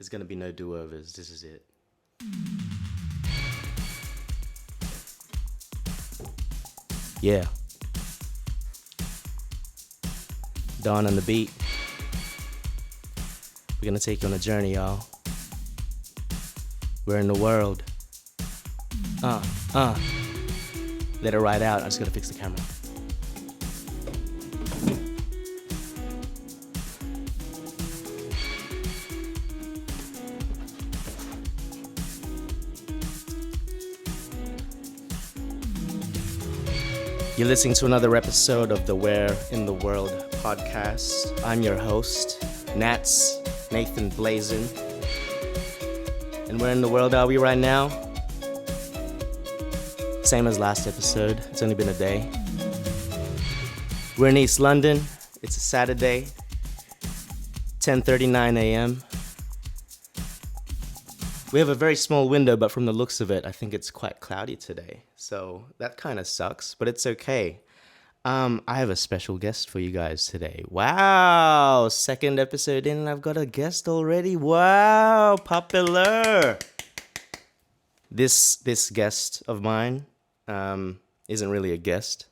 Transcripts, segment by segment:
There's gonna be no do-overs. This is it. Yeah. Dawn on the beat. We're gonna take you on a journey, y'all. We're in the world. Let it ride out. I just gotta fix the camera. You're listening to another episode of the Where in the World podcast. I'm your host, Natz, Nathan Blazin. And where in the world are we right now? Same as last episode. It's only been a day. We're in East London. It's a Saturday, 10:39 a.m. We have a very small window, but from the looks of it, I think it's quite cloudy today. So that kind of sucks, but it's okay. I have a special guest for you guys today. Wow, second episode in and I've got a guest already. Wow, popular. This guest of mine isn't really a guest.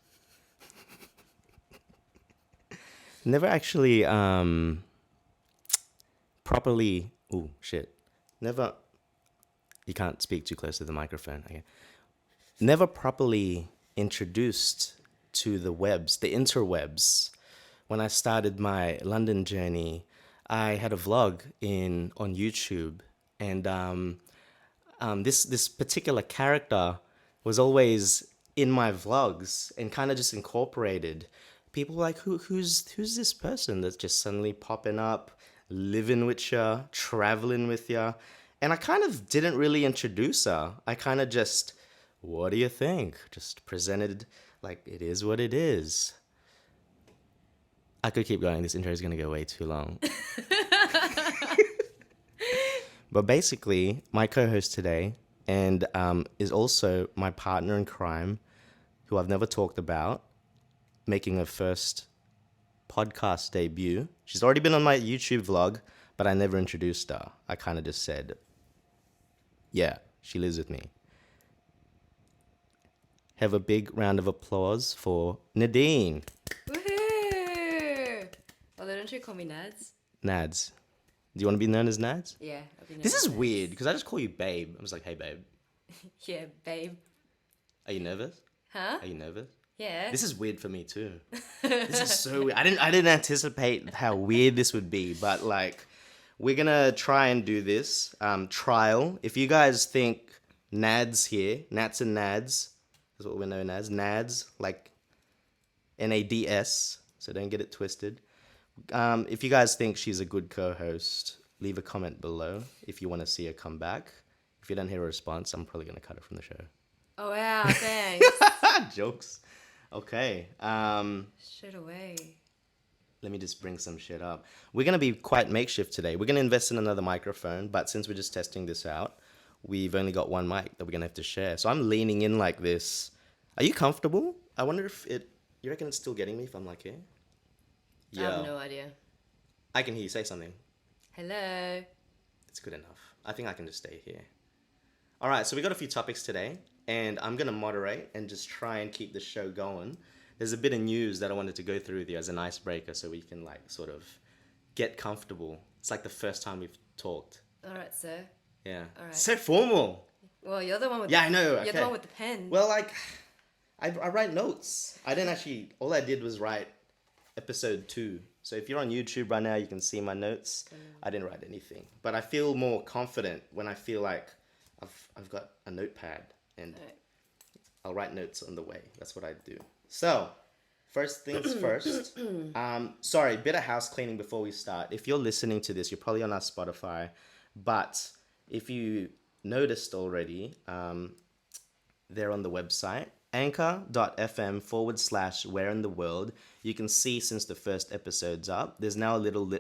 Never actually properly. Ooh, shit. Never. You can't speak too close to the microphone. Okay. Never properly introduced to the interwebs. When I started my London journey, I had a vlog on YouTube, and this particular character was always in my vlogs and kind of just incorporated. People were like, who's this person that's just suddenly popping up, living with you, traveling with you? And I kind of didn't really introduce her. I kind of just, what do you think? Just presented like it is what it is. I could keep going. This intro is going to go way too long. But basically, my co-host today and is also my partner in crime, who I've never talked about, making her first podcast debut. She's already been on my YouTube vlog, but I never introduced her. I kind of just said, yeah, she lives with me. Have a big round of applause for Nadine. Woohoo! Although, don't you call me Nads? Nads. Do you want to be known as Nads? Yeah, I'll be known This as is Nads. weird, because I just call you babe. I was like, hey, babe. Yeah, babe. Are you nervous? Huh? Are you nervous? Yeah. This is weird for me, too. This is so weird. I didn't anticipate how weird this would be, but, like, we're going to try and do this trial. If you guys think Nads here, Nats and Nads, that's what we're known as, Nads, like Nads, so don't get it twisted. If you guys think she's a good co-host, leave a comment below if you want to see her come back. If you don't hear a response, I'm probably going to cut her from the show. Oh, wow, thanks. Jokes. Okay. Straight away. Let me just bring some shit up. We're going to be quite makeshift today. We're going to invest in another microphone, but since we're just testing this out, we've only got one mic that we're going to have to share. So I'm leaning in like this. Are you comfortable? I wonder if you reckon it's still getting me if I'm like here? I have no idea. I can hear you say something. Hello. It's good enough. I think I can just stay here. All right, so we got a few topics today, and I'm going to moderate and just try and keep the show going. There's a bit of news that I wanted to go through with you as an icebreaker so we can, like, sort of get comfortable. It's like the first time we've talked. All right, sir. Yeah. All right. So formal. Well, you're the one with Yeah, I know. You're the one with the pen. Well, like, I write notes. All I did was write episode 2. So if you're on YouTube right now, you can see my notes. I didn't write anything. But I feel more confident when I feel like I've got a notepad and Right. I'll write notes on the way. That's what I do. So, first things first. Sorry, bit of house cleaning before we start. If you're listening to this, you're probably on our Spotify. But if you noticed already, they're on the website, anchor.fm/where in the world. You can see since the first episode's up, there's now a little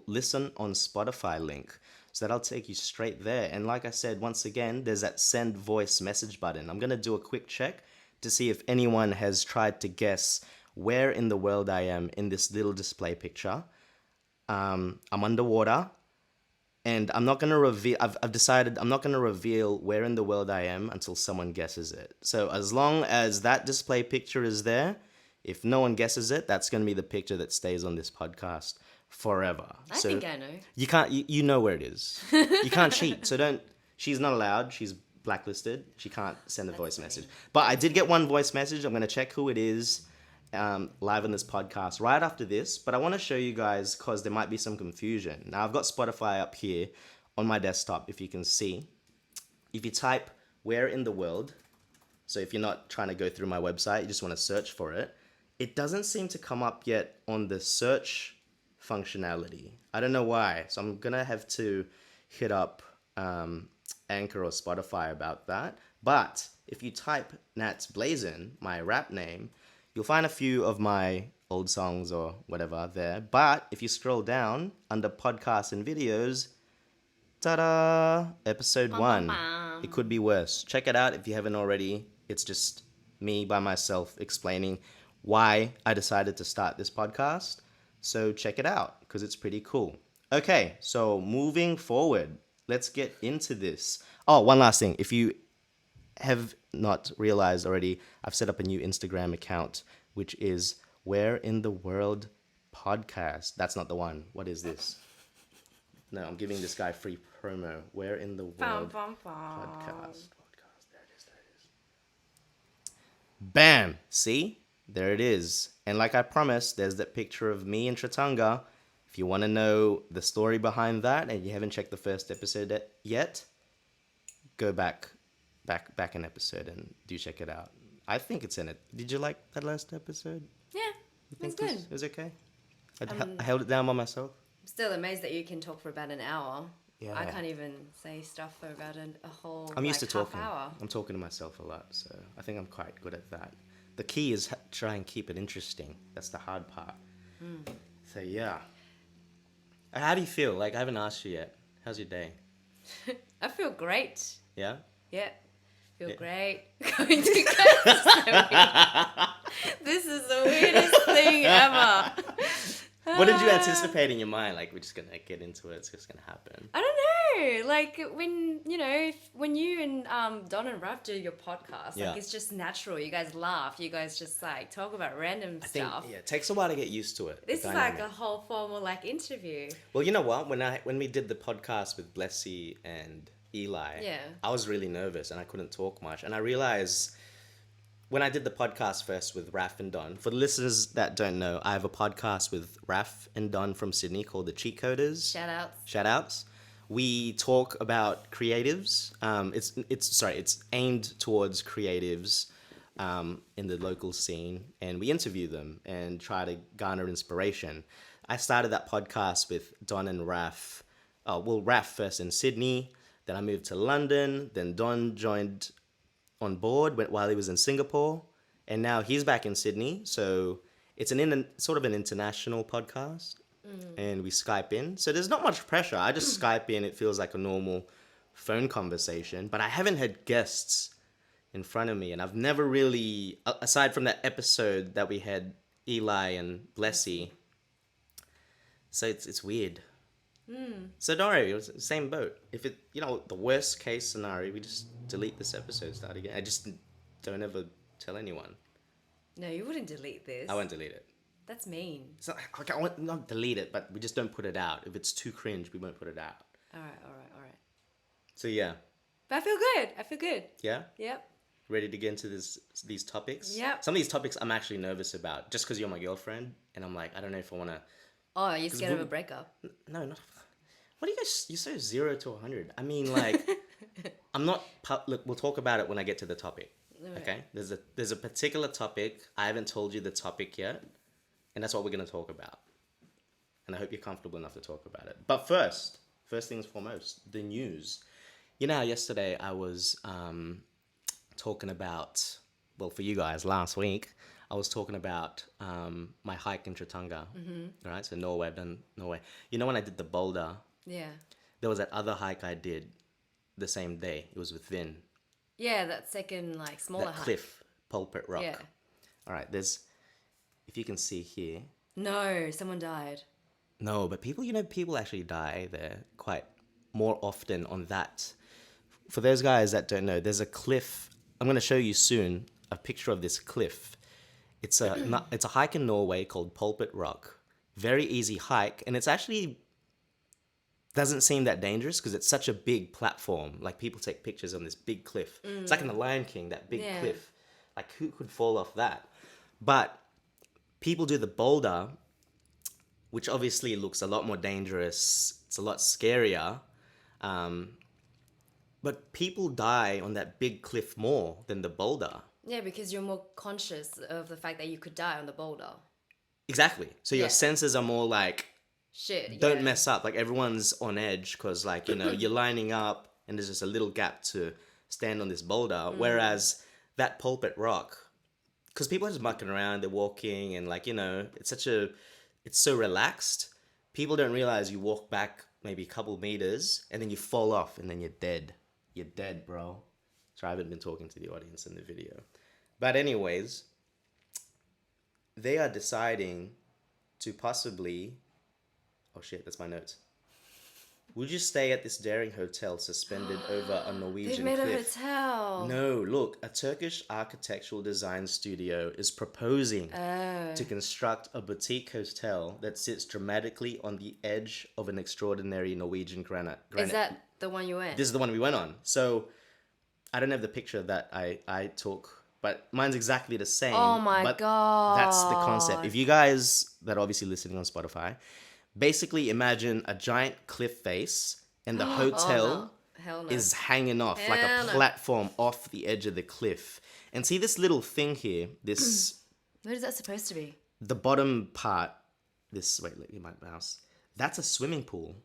listen on Spotify link. So that'll take you straight there. And like I said, once again, there's that send voice message button. I'm going to do a quick check to see if anyone has tried to guess where in the world I am in this little display picture. I'm underwater And I'm not gonna reveal. I've decided I'm not gonna reveal where in the world I am until someone guesses it. So as long as that display picture is there, if no one guesses it, that's gonna be the picture that stays on this podcast forever. I think I know. You can't. You know where it is. You can't cheat. So don't. She's not allowed. She's blacklisted. She can't send a voice message. But I did get one voice message. I'm gonna check who it is. Live on this podcast right after this, but I want to show you guys because there might be some confusion. Now I've got Spotify up here on my desktop, if you can see. If you type where in the world, so if you're not trying to go through my website, you just want to search for it, it doesn't seem to come up yet on the search functionality. I don't know why, so I'm gonna have to hit up Anchor or Spotify about that. But if you type Natz Blazin, my rap name, you'll find a few of my old songs or whatever there. But if you scroll down under podcasts and videos, ta-da! Episode 1. It could be worse. Check it out if you haven't already. It's just me by myself explaining why I decided to start this podcast. So check it out because it's pretty cool. Okay, so moving forward, let's get into this. Oh, one last thing. If you have not realized already, I've set up a new Instagram account, which is Where in the World Podcast. That's not the one. What is this? No, I'm giving this guy free promo. Where in the World Podcast. There it is. Bam! See? There it is. And like I promised, there's that picture of me in Tratanga. If you want to know the story behind that and you haven't checked the first episode yet, go back an episode and do check it out. I think it's in it. Did you like that last episode? Yeah, You it's think good. it was okay? I held it down by myself. I'm still amazed that you can talk for about an hour. Yeah. I can't even say stuff for about a whole I'm used to half talking. hour. I'm talking to myself a lot, so I think I'm quite good at that. The key is try and keep it interesting. That's the hard part. So yeah. How do you feel? Like I haven't asked you yet. How's your day? I feel great. Yeah? Yeah. Feel Yeah. great. Going to Costa. This is the weirdest thing ever. What did you anticipate in your mind? Like, we're just going to get into it. It's just going to happen. I don't know. Like, when, when you and Don and Raph do your podcast, Yeah. like, it's just natural. You guys laugh. You guys just, like, talk about random I think, stuff. yeah, it takes a while to get used to it. This the is like dynamic. a whole formal, like, interview. Well, you know what? When we did the podcast with Blessy and Eli, Yeah. I was really nervous and I couldn't talk much. And I realized when I did the podcast first with Raf and Don, for the listeners that don't know, I have a podcast with Raf and Don from Sydney called The Cheat Coders. Shout outs. We talk about creatives. It's aimed towards creatives in the local scene, and we interview them and try to garner inspiration. I started that podcast with Don and Raf. Raf first in Sydney, then I moved to London, then Don joined on board while he was in Singapore, and now he's back in Sydney. So it's sort of an international podcast, and we Skype in. So there's not much pressure. I just Skype in. It feels like a normal phone conversation, but I haven't had guests in front of me, and I've never really, aside from that episode that we had Eli and Blessy. So it's weird. So don't worry, it was the same boat. If the worst case scenario, we just delete this episode, start again. I just don't ever tell anyone. No, you wouldn't delete this. I won't delete it. That's mean. It's not, like, I won't not delete it, but we just don't put it out. If it's too cringe, we won't put it out. All right. So yeah. But I feel good. Yeah? Yep. Ready to get into these topics? Yep. Some of these topics I'm actually nervous about, just because you're my girlfriend, and I'm like, I don't know if I want to... Oh, you're scared of a breakup? No, not... What do you guys... You're so 0 to 100. I mean, like... I'm not... Look, we'll talk about it when I get to the topic. Okay? There's a particular topic. I haven't told you the topic yet. And that's what we're going to talk about. And I hope you're comfortable enough to talk about it. But first things foremost, the news. You know how yesterday I was talking about... Well, for you guys, last week, I was talking about my hike in Tratanga. Mm-hmm. Right? So Norway, I've done Norway. You know when I did the boulder... Yeah. There was that other hike I did the same day. It was with Vin. Yeah, that second, like, smaller hike. Cliff, Pulpit Rock. Yeah. All right, if you can see here. No, someone died. No, but people actually die there quite more often on that. For those guys that don't know, there's a cliff. I'm going to show you soon a picture of this cliff. It's a hike in Norway called Pulpit Rock. Very easy hike, and it's actually doesn't seem that dangerous because it's such a big platform. Like, people take pictures on this big cliff. It's like in The Lion King, that big cliff. Like, who could fall off that? But people do the boulder, which obviously looks a lot more dangerous. It's a lot scarier. But people die on that big cliff more than the boulder. Yeah, because you're more conscious of the fact that you could die on the boulder. Exactly. So your senses are more like, shit, don't mess up. Like, everyone's on edge because, like, you know, you're lining up and there's just a little gap to stand on this boulder. Whereas that Pulpit Rock, because people are just mucking around, they're walking, and, like, you know, it's so relaxed. People don't realize you walk back maybe a couple meters and then you fall off and then you're dead. You're dead, bro. So I haven't been talking to the audience in the video. But anyways, they are deciding to possibly... Oh shit, that's my notes. Would you stay at this daring hotel suspended over a Norwegian They've made cliff? a hotel. No, look, a Turkish architectural design studio is proposing to construct a boutique hotel that sits dramatically on the edge of an extraordinary Norwegian granite. Is that the one you went? This is the one we went on. So I don't have the picture that I took, but mine's exactly the same. Oh my God. That's the concept. If you guys that are obviously listening on Spotify, basically imagine a giant cliff face and the hotel Hell no. is hanging off like a platform off the edge of the cliff. And see this little thing here, this... What is that supposed to be? The bottom part, this... Wait, let me my mouse. That's a swimming pool.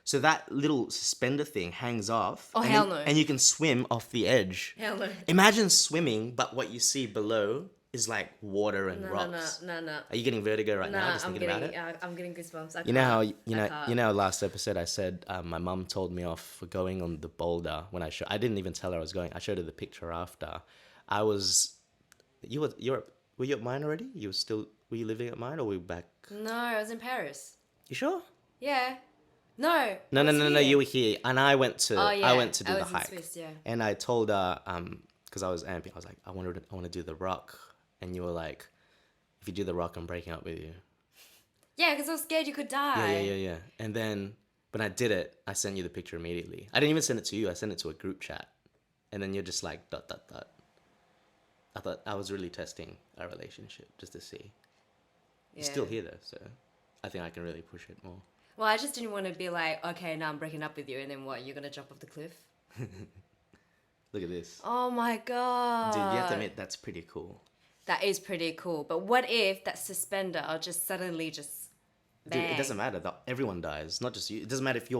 So that little suspender thing hangs off. Oh, hell no. And you can swim off the edge. Hell no. Imagine swimming, but what you see below is like water and rocks. No. Are you getting vertigo right now just thinking about it? I'm getting goosebumps. You know how last episode I said my mum told me off for going on the boulder when I didn't even tell her I was going. I showed her the picture after. Were you at mine already? Were you living at mine or were you back? No, I was in Paris. You sure? Yeah. No. No, you were here and I went to do the hike. Swiss, yeah. And I told her because I was amping, I was like, I want to do the rock. And you were like, if you do the rock, I'm breaking up with you. Yeah, because I was scared you could die. Yeah. And then, when I did it, I sent you the picture immediately. I didn't even send it to you. I sent it to a group chat. And then you're just like, ... I thought I was really testing our relationship just to see. You're still here, though, so I think I can really push it more. Well, I just didn't want to be like, okay, now I'm breaking up with you. And then what, you're going to jump off the cliff? Look at this. Oh, my God. Dude, you have to admit, that's pretty cool. That is pretty cool. But what if that suspender just suddenly bang? Dude, it doesn't matter. Everyone dies, not just you. It doesn't matter if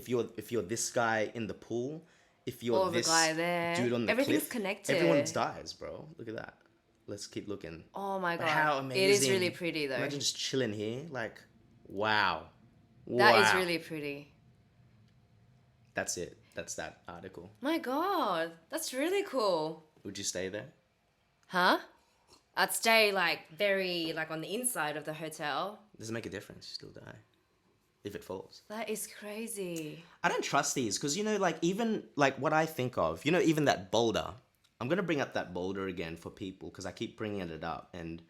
you're this guy in the pool, if you're or this the guy there. dude on the Everything's cliff. Connected. Everyone dies, bro. Look at that. Let's keep looking. Oh my God. But how amazing. It is really pretty though. Imagine just chilling here. Like, wow. That is really pretty. That's it. That's that article. My God. That's really cool. Would you stay there? Huh? I'd stay very on the inside of the hotel. Doesn't make a difference. You still die. If it falls. That is crazy. I don't trust these because, even what I think of, even that boulder. I'm going to bring up that boulder again for people because I keep bringing it up and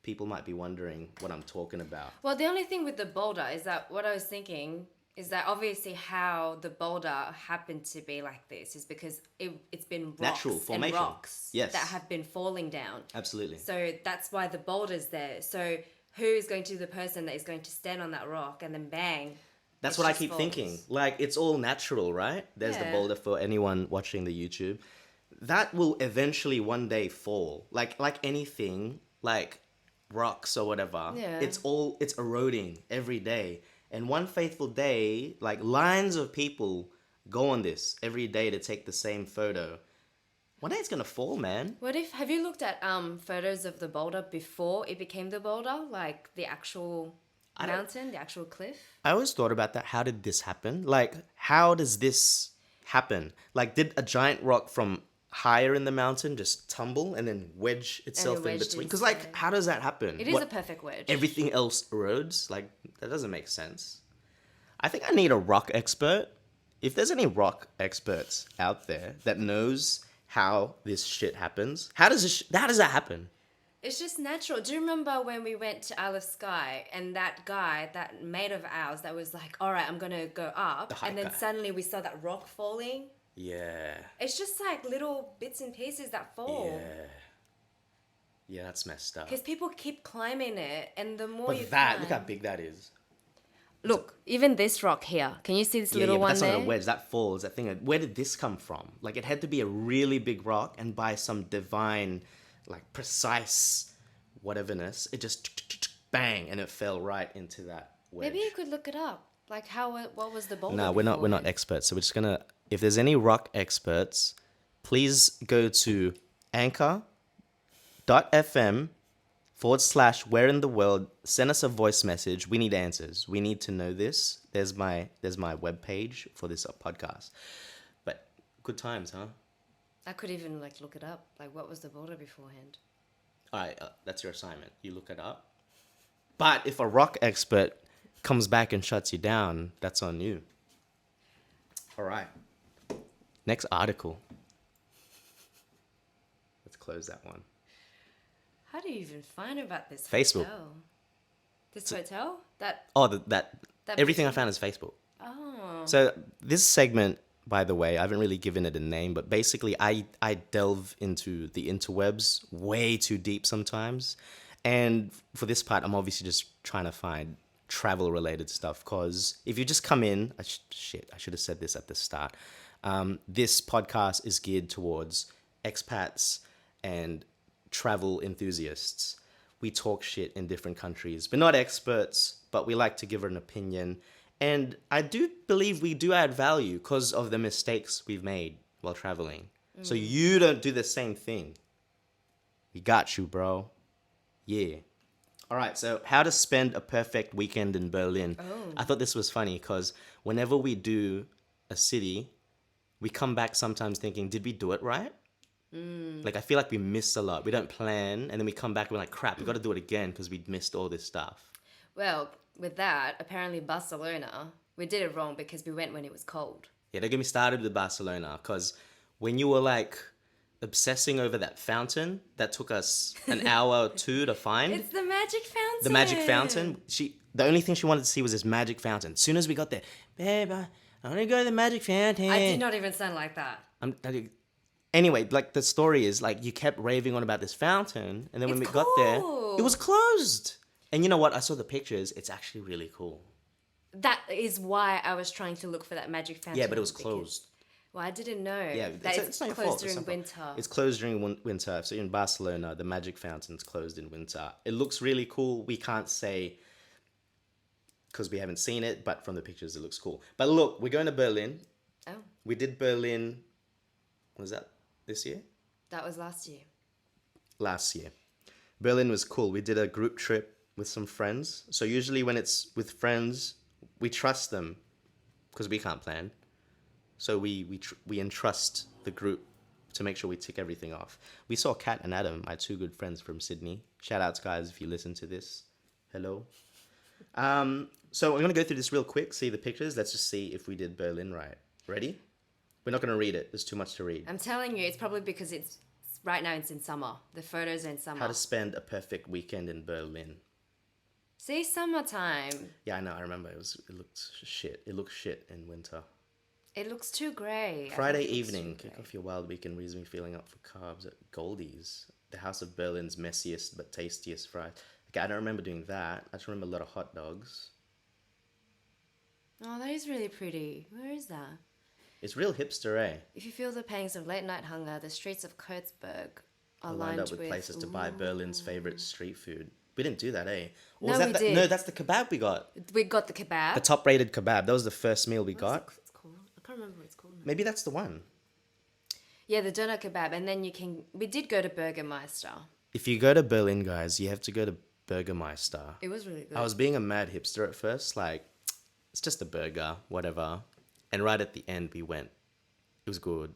people might be wondering what I'm talking about. Well, the only thing with the boulder is that what I was thinking is that obviously how the boulder happened to be like this is because it's been rocks natural formation. And rocks yes. that have been falling down. Absolutely. So that's why the boulder's there. So who is going to be the person that is going to stand on that rock and then bang? That's what I keep thinking. It's all natural, right? There's the boulder for anyone watching the YouTube. That will eventually one day fall. Like anything, like rocks or whatever. Yeah. It's eroding every day. And one faithful day, lines of people go on this every day to take the same photo. One day it's gonna fall, man. Have you looked at photos of the boulder before it became the boulder? Like the actual mountain, the actual cliff? I always thought about that. How did this happen? How does this happen? Did a giant rock from higher in the mountain just tumble and then wedge itself in between? Because how does that happen? It is a perfect wedge. Everything else erodes? That doesn't make sense. I think I need a rock expert if there's any rock experts out there that knows how this shit happens, how does that happen? It's just natural. Do you remember when we went to Isle of Skye and that guy, that mate of ours, that was like, all right, I'm going to go up. The And then hiker. suddenly we saw that rock falling. Yeah. It's just like little bits and pieces that fall. Yeah. Yeah, that's messed up. Because people keep climbing it, and the more But you that, climb... look how big that is. Look, even this rock here. Can you see this Yeah, little but one that's there? not a wedge. That falls. That thing. Where did this come from? Like, it had to be a really big rock, and by some divine, like, precise whateverness, it just bang, and it fell right into that wedge. Maybe you could look it up. Like, what was the boulder No, we're not beforehand? experts. So we're just gonna. If there's any rock experts, please go to anchor.fm/where in the world. Send us a voice message. We need answers. We need to know this. There's my webpage for this podcast. But good times, huh? I could even, like, look it up. Like, what was the boulder beforehand? All right, that's your assignment. You look it up. But if a rock expert comes back and shuts you down, that's on you. All right. Next article. Let's close that one. How do you even find about this Facebook. hotel? This hotel? That... Oh, That everything I boutique? found is Facebook. Oh. So this segment, by the way, I haven't really given it a name, but basically I delve into the interwebs way too deep sometimes. And for this part, I'm obviously just trying to find travel-related stuff, because if you just come in... I should have said this at the start. This podcast is geared towards expats and travel enthusiasts. We talk shit in different countries. We're not experts, but we like to give an opinion. And I do believe we do add value because of the mistakes we've made while traveling. So you don't do the same thing. We got you, bro. Yeah. All right, so how to spend a perfect weekend in Berlin. Oh. I thought this was funny because whenever we do a city, we come back sometimes thinking, did we do it right? Like, I feel like we missed a lot. We don't plan, and then we come back and we're like, crap, we got to do it again because we missed all this stuff. Well, with that, apparently Barcelona, we did it wrong because we went when it was cold. Yeah, don't get me started with Barcelona, because when you were like obsessing over that fountain that took us an hour or two to find, It's the magic fountain. the magic fountain, the only thing she wanted to see was this magic fountain. As soon as we got there, babe, I want to go to the magic fountain. I did not even sound like that. Anyway, like, the story is, like, you kept raving on about this fountain, and then when It's we got there, cool. it was closed. And you know what? I saw the pictures. It's actually really cool. That is why I was trying to look for that magic fountain. Yeah, but it was because- closed. Well, I didn't know Yeah, that it's not your closed fault. during not your winter. fault. It's closed during winter. So in Barcelona, the magic fountain's closed in winter. It looks really cool. We can't say because we haven't seen it, but from the pictures, it looks cool. But look, we're going to Berlin. Oh, We did Berlin. Was that this year? that was last year. Last year. Berlin was cool. We did a group trip with some friends. So usually when it's with friends, we trust them because we can't plan. So we entrust the group to make sure we tick everything off. We saw Kat and Adam, my two good friends from Sydney. Shout outs, guys, if you listen to this. Hello. So I'm going to go through this real quick, see the pictures. Let's just see if we did Berlin right. Ready? We're not going to read it. There's too much to read. I'm telling you, it's probably because it's right now it's in summer. The photos are in summer. How to spend a perfect weekend in Berlin. See, summertime. Yeah, I know. I remember. It looked shit. It looked shit in winter. It looks too grey. I Friday think it looks evening, too kick grey. off your wild weekend reason feeling up for carbs at Goldie's, the house of Berlin's messiest but tastiest fries. Okay, I don't remember doing that. I just remember a lot of hot dogs. Oh, that is really pretty. Where is that? It's real hipster, eh? If you feel the pangs of late night hunger, the streets of Kurtzberg are Lined up with places to buy Berlin's favorite street food. We didn't do that, eh? Or was No, that we the- did. No, that's the kebab we got. We got the kebab. The top-rated kebab. That was the first meal we What's got. it's called? I can't remember what it's called now. Maybe that's the one. Yeah, the doner kebab, and then we did go to Burgermeister. If you go to Berlin, guys, you have to go to Burgermeister. It was really good. I was being a mad hipster at first, like, it's just a burger, whatever. And right at the end, we went. It was good.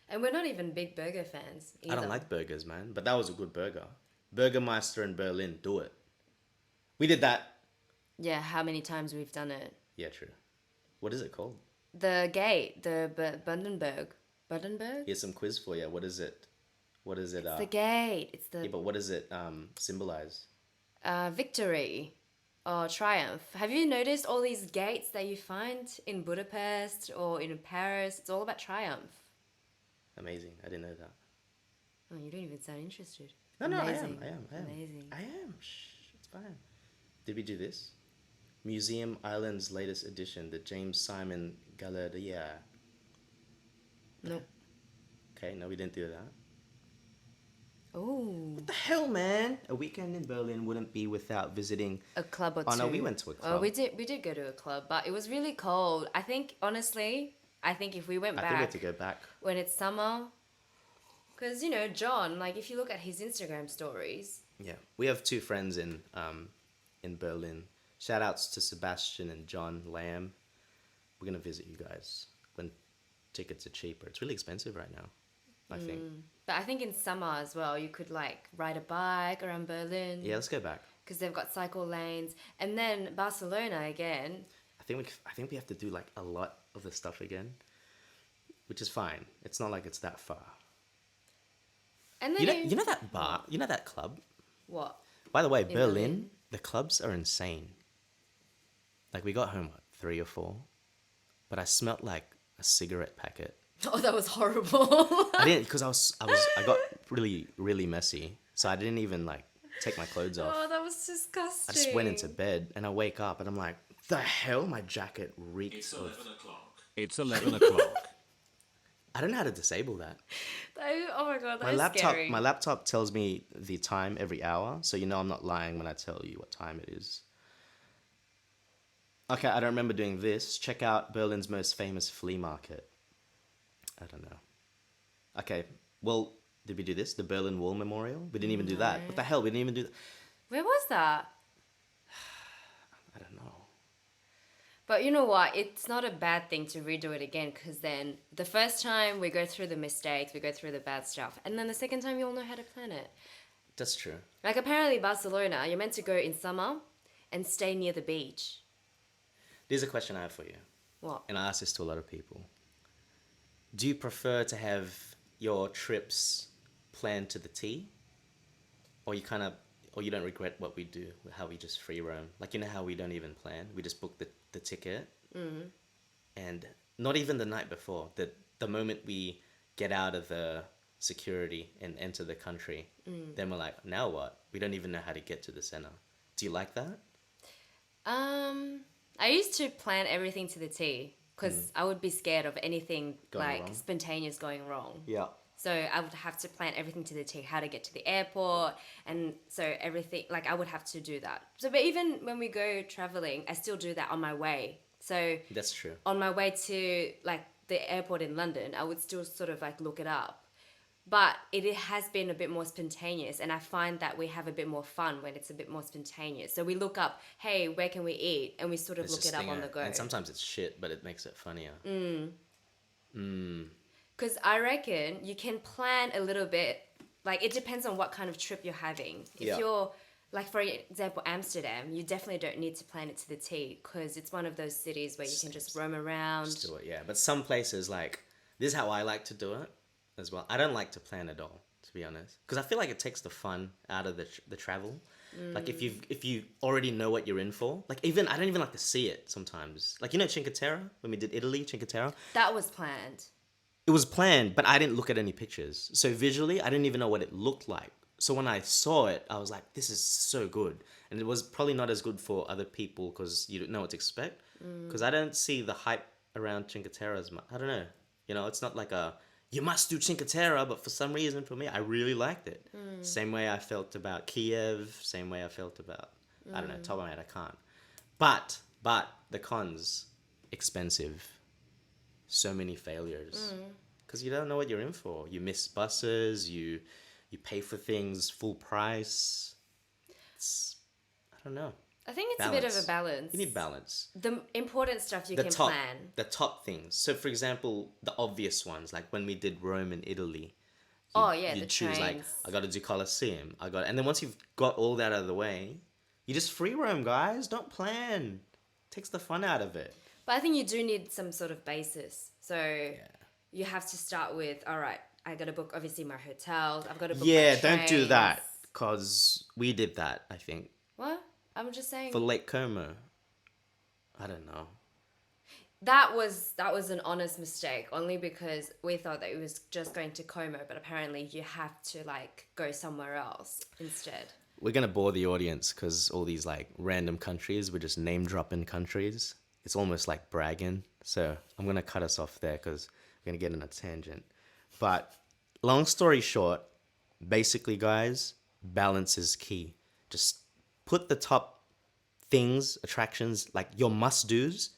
And we're not even big burger fans either. I don't like burgers, man, but that was a good burger. Burgermeister in Berlin, do it. We did that. Yeah, how many times we've done it. Yeah, true. What is it called? the gate, the Bundenberg. Here's some quiz for you. What is it? What is it? It's the gate. It's Yeah, the but what does it symbolize? victory or triumph. Have you noticed all these gates that you find in Budapest or in Paris? It's all about triumph. Amazing. I didn't know that. Oh, you don't even sound interested. No, I am. Amazing. I am. Amazing. I am. Shh, it's fine. Did we do this? Museum Island's latest edition, the James Simon Galeria. Nope. Okay, no, we didn't do that. Oh. What the hell, man? A weekend in Berlin wouldn't be without visiting A club or two. Oh no, we went to a club. Oh, we did go to a club, but it was really cold. I think honestly, if we went I back think we have to go back. when it's summer, because John, like if you look at his Instagram stories, Yeah, we have two friends in Berlin. Shout outs to Sebastian and John Lamb. We're gonna visit you guys when tickets are cheaper. It's really expensive right now, I think. but I think in summer as well, you could like ride a bike around Berlin. Yeah, let's go back. Because they've got cycle lanes, and then Barcelona again. I think we have to do like a lot of the stuff again, which is fine. It's not like it's that far. And then You know that bar? You know that club? what? By the way, In Berlin, Berlin? the clubs are insane. Like we got home at 3 or 4, but I smelt like a cigarette packet. Oh, that was horrible. I didn't because I got really messy, so I didn't even like take my clothes off. Oh, that was disgusting. I just went into bed and I wake up and I'm like, the hell, my jacket reeks It's of. 11 o'clock. It's 11 o'clock. I don't know how to disable that. Oh my god, that My is laptop, scary. my laptop tells me the time every hour, so I'm not lying when I tell you what time it is. Okay, I don't remember doing this. Check out Berlin's most famous flea market. I don't know. Okay, well, did we do this? The Berlin Wall Memorial? We didn't even do that. What the hell? We didn't even do that. Where was that? I don't know. But you know what? It's not a bad thing to redo it again, because then the first time we go through the mistakes, we go through the bad stuff, and then the second time you'll know how to plan it. That's true. Like apparently Barcelona, you're meant to go in summer and stay near the beach. Here's a question I have for you, What? and I ask this to a lot of people. Do you prefer to have your trips planned to the T, or you don't regret what we do, how we just free roam? Like, how we don't even plan, we just book the ticket, and not even the night before, the moment we get out of the security and enter the country, then we're like, now what? We don't even know how to get to the center. Do you like that? I used to plan everything to the T because I would be scared of anything Going wrong. spontaneous going wrong. Yeah. So I would have to plan everything to the T, how to get to the airport, and so everything, like I would have to do that. So, but even when we go traveling, I still do that on my way. So That's true. on my way to like the airport in London, I would still sort of like look it up. But it has been a bit more spontaneous, and I find that we have a bit more fun when it's a bit more spontaneous. So we look up, hey, where can we eat? And we sort of It's look just it up on stinger. the go. And sometimes it's shit, but it makes it funnier. Because I reckon you can plan a little bit, like it depends on what kind of trip you're having. If Yeah. you're, like for example, Amsterdam, you definitely don't need to plan it to the T because it's one of those cities where you can just roam around. Just do it, yeah. But some places, like, this is how I like to do it as well. I don't like to plan at all, to be honest, because I feel like it takes the fun out of the travel. Like if you already know what you're in for, like I don't even like to see it sometimes. Like Cinque Terre, when we did Italy, Cinque Terre, That was planned. it was planned, but I didn't look at any pictures. So visually, I didn't even know what it looked like. So when I saw it, I was like, this is so good. And it was probably not as good for other people because you don't know what to expect. Because I don't see the hype around Cinque Terre as much. I don't know. It's not like you must do Cinque Terre, but for some reason for me, I really liked it. Same way I felt about Kiev, same way I felt about, I don't know, top of my head, I can't. But the cons, expensive. So many failures. Because you don't know what you're in for. You miss buses, you pay for things full price. I don't know. I think it's a bit of a balance. You need balance. The important stuff you The can top, plan. the top things. So, for example, the obvious ones, like when we did Rome and Italy. The choose like, trains. I got to do Colosseum. And then once you've got all that out of the way, you just free roam, guys. Don't plan. Takes the fun out of it. But But I think you do need some sort of basis. So you have to start with, all right, I got to book, obviously, my hotels. I've got to book my Yeah, trains. don't do that. Because we did that, I think. What? I'm just saying. For Lake Como. I don't know. That was an honest mistake, only because we thought that it was just going to Como, but apparently you have to like go somewhere else instead. We're going to bore the audience because all these like random countries, we're just name dropping countries. It's almost like bragging. So I'm going to cut us off there because we're going to get on a tangent. But long story short, basically, guys, balance is key. Just put the top things, attractions, like your must-dos.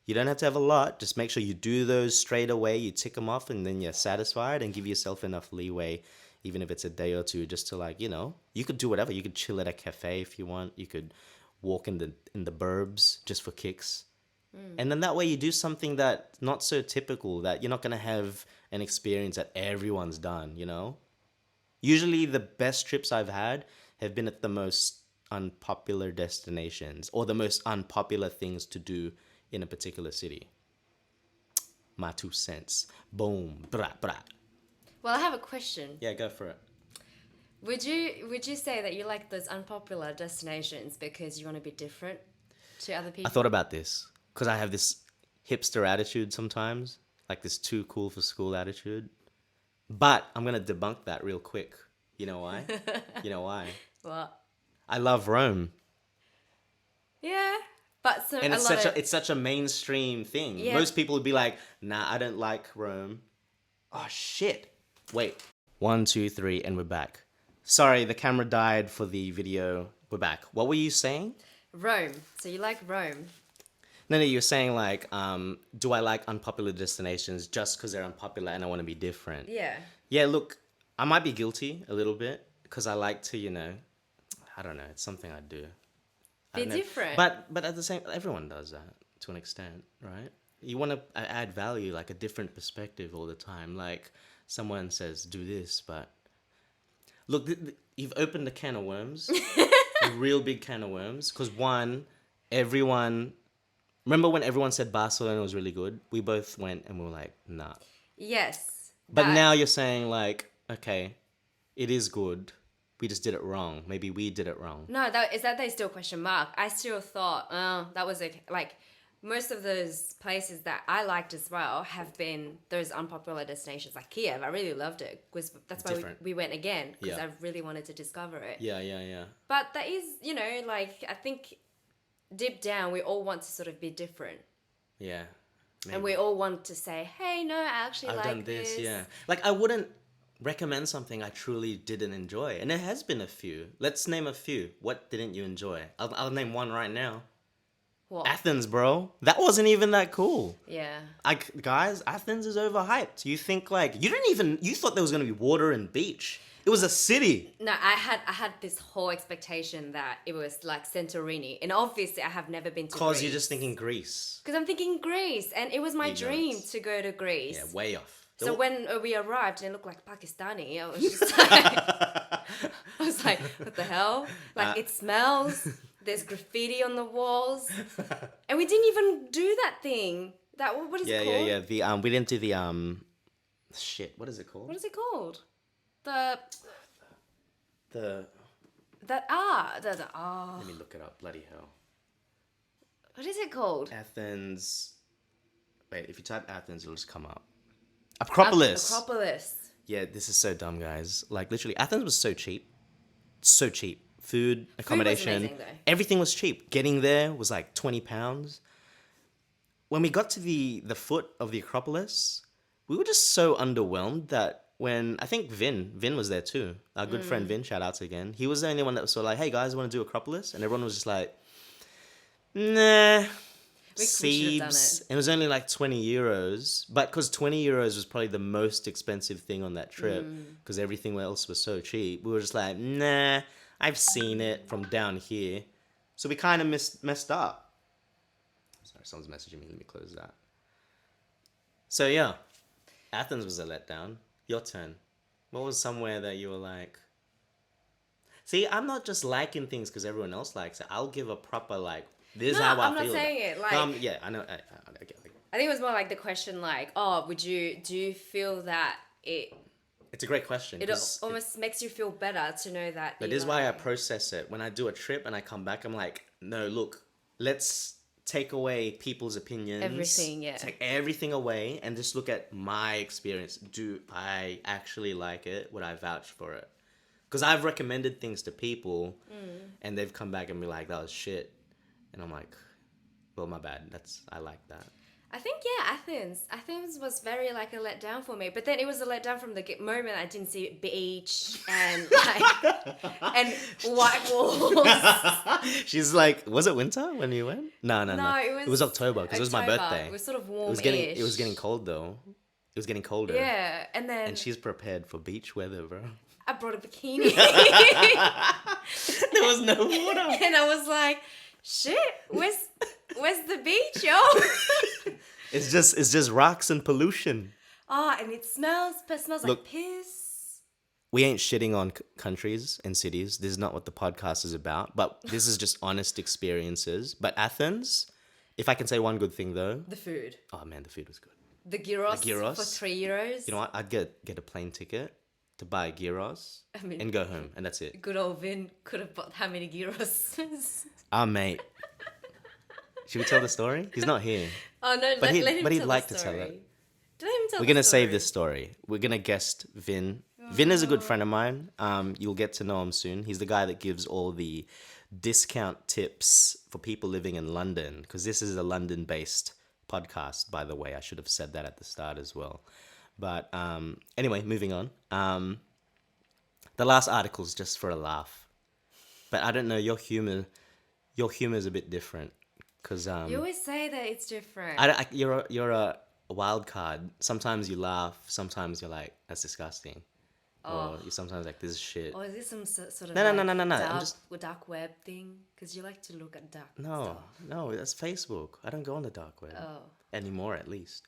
You don't have to have a lot. Just make sure you do those straight away. You tick them off and then you're satisfied, and give yourself enough leeway, even if it's a day or two, just to like, you could do whatever. You could chill at a cafe if you want. You could walk in the burbs just for kicks. And then that way you do something that not so typical, that you're not going to have an experience that everyone's done, Usually the best trips I've had have been at the most unpopular destinations or the most unpopular things to do in a particular city. My 2 cents. Boom. Bra, bra. Well, I have a question. Yeah, go for it. Would you say that you like those unpopular destinations because you want to be different to other people? I thought about this because I have this hipster attitude sometimes, like this too cool for school attitude. But I'm going to debunk that real quick. You know why? You know why? What? I love Rome. Yeah. But so And a lot of... it's such a mainstream thing. Yeah. Most people would be like, nah, I don't like Rome. Oh, shit. Wait. 1, 2, 3, and we're back. Sorry, the camera died for the video. We're back. What were you saying? Rome. So you like Rome? No, you're saying like, do I like unpopular destinations just because they're unpopular and I want to be different? Yeah. Yeah, look, I might be guilty a little bit because I like to, I don't know, it's something I do. I Be don't know. different. But at the same, everyone does that to an extent, right? You want to add value, like a different perspective all the time. Like someone says, do this, but look, you've opened a can of worms, a real big can of worms. Because everyone, remember when everyone said Barcelona was really good? We both went and we were like, nah. Yes. But now you're saying like, okay, it is good. We just did it wrong. Maybe we did it wrong. No, they still question mark. I still thought, that was like most of those places that I liked as well have been those unpopular destinations like Kiev. I really loved it because that's why we went again because I really wanted to discover it. Yeah. But that is, like I think deep down we all want to sort of be different. Yeah. Maybe. And we all want to say, hey, no, I actually I've like done this. this. Yeah. Like I wouldn't recommend something I truly didn't enjoy. And there has been a few. Let's name a few. What didn't you enjoy? I'll name one right now. What? Athens, bro. That wasn't even that cool. Yeah. Guys, Athens is overhyped. You think you thought there was going to be water and beach. It was a city. No, I had this whole expectation that it was like Santorini. And obviously I have never been to Greece. Because you're just thinking Greece. Because I'm thinking Greece. And it was my dream Ignorance. to go to Greece. Yeah, way off. So when we arrived and it looked like Pakistani, I was just like, what the hell? Like it smells. There's graffiti on the walls. And we didn't even do that thing. What is it called? Yeah. We didn't do the shit. What is it called? What is it called? The Let me look it up. Bloody hell. What is it called? Athens. Wait, if you type Athens, it'll just come up. Acropolis. Acropolis. Yeah, this is so dumb, guys. Like literally, Athens was so cheap. So cheap. Food, accommodation, Food was amazing, though. everything was cheap. Getting there was like £20. When we got to the foot of the Acropolis, we were just so underwhelmed that when I think Vin was there too. Our good friend Vin, shout outs again. He was the only one that was sort of like, hey guys, want to do Acropolis? And everyone was just like, nah. We should have done Seebs. it. It was only like €20, but because €20 was probably the most expensive thing on that trip, because everything else was so cheap, we were just like, nah, I've seen it from down here. So we kind of messed up. Sorry, someone's messaging me. Let me close that. So yeah, Athens was a letdown. Your turn. What was somewhere that you were like... See, I'm not just liking things because everyone else likes it. I'll give a proper like This is No, how I I'm feel. not saying it. Like, yeah, I know. I get it. I think it was more like the question, like, oh, do you feel that It's a great question. it 'Cause almost makes you feel better to know that. That you is why I like- process it. When I do a trip and I come back, I'm like, no, look, let's take away people's opinions. Everything, yeah. Take everything away and just look at my experience. Do I actually like it? Would I vouch for it? Because I've recommended things to people and they've come back and be like, that was shit. And I'm like, well, my bad. I like that. I think, yeah, Athens was very like a letdown for me. But then it was a letdown from the moment I didn't see beach and like and white walls. She's like, was it winter when you went? No. It was October because it was my birthday. It was sort of warm. It was getting cold though. It was getting colder. Yeah, and then And she's prepared for beach weather, bro. I brought a bikini. There was no water. And I was like, shit, where's the beach, yo? It's just rocks and pollution. And it smells Look, like piss. We ain't shitting on countries and cities. This is not what the podcast is about. But this is just honest experiences. But Athens, if I can say one good thing though. The food. Oh man, the food was good. The gyros, gyros. for €3. You know what? I'd get a plane ticket to buy gyros and go home, and that's it. Good old Vin could have bought how many gyros? Mate. Should we tell the story? He's not here. Oh no, let him but he'd tell like the to tell story. it. Let him tell We're the gonna story. save this story. We're gonna guest Vin. Vin is a good friend of mine. You'll get to know him soon. He's the guy that gives all the discount tips for people living in London, because this is a London-based podcast, by the way. I should have said that at the start as well. But anyway, moving on. The last article's just for a laugh. But I don't know, your humor is a bit different. Cause You always say that it's different. you're a wild card. Sometimes you laugh. Sometimes you're like, that's disgusting. Or you're sometimes like, this is shit. Or is this some sort of No. I'm dark, just- dark web thing? Because you like to look at dark No, stuff. no, that's Facebook. I don't go on the dark web anymore, at least.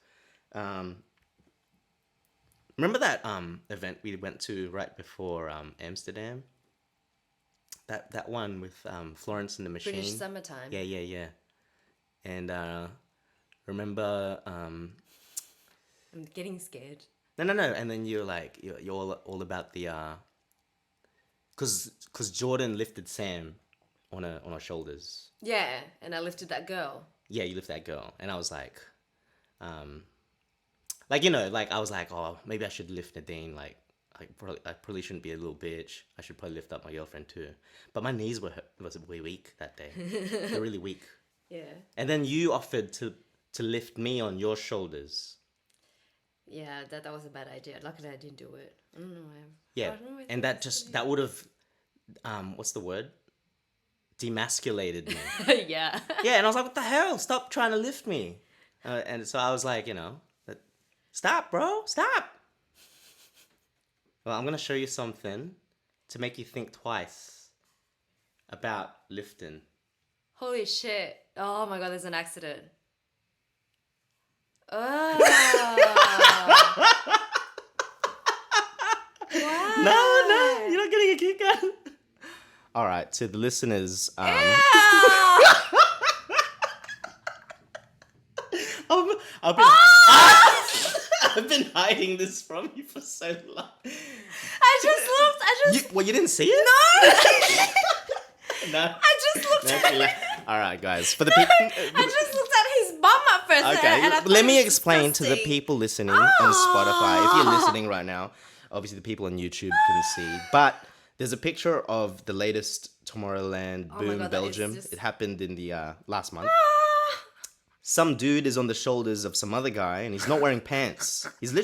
Remember that event we went to right before Amsterdam? That one with Florence and the Machine. British summertime. Yeah. And remember I'm getting scared. No. And then you're like you're all about the cause Jordan lifted Sam on her shoulders. Yeah, and I lifted that girl. Yeah, you lift that girl, and I was like, I was like, oh, maybe I should lift Nadine. Like, I probably shouldn't be a little bitch. I should probably lift up my girlfriend too. But my knees was way weak that day. They're really weak. Yeah. And then you offered to lift me on your shoulders. Yeah, that was a bad idea. Luckily, I didn't do it. I don't know why. Yeah, I don't know why and that would have, what's the word? Demasculated me. Yeah. Yeah, and I was like, what the hell? Stop trying to lift me. And so I was like, stop, bro, stop. Well, I'm going to show you something to make you think twice about lifting. Holy shit. Oh my god, there's an accident. Oh. Wow. No, you're not getting a kick out. All right, to the listeners, I've been hiding this from you for so long. I just looked. You didn't see it? No. I just looked at No. All right, guys. For the people, I just looked at his bum at first. okay. And I thought Let it me was explain to the disgusting. people listening on Spotify. If you're listening right now, obviously the people on YouTube can see. But there's a picture of the latest Tomorrowland my boom God, that is Belgium. just- It happened in the last month. Some dude is on the shoulders of some other guy, and he's not wearing pants. He's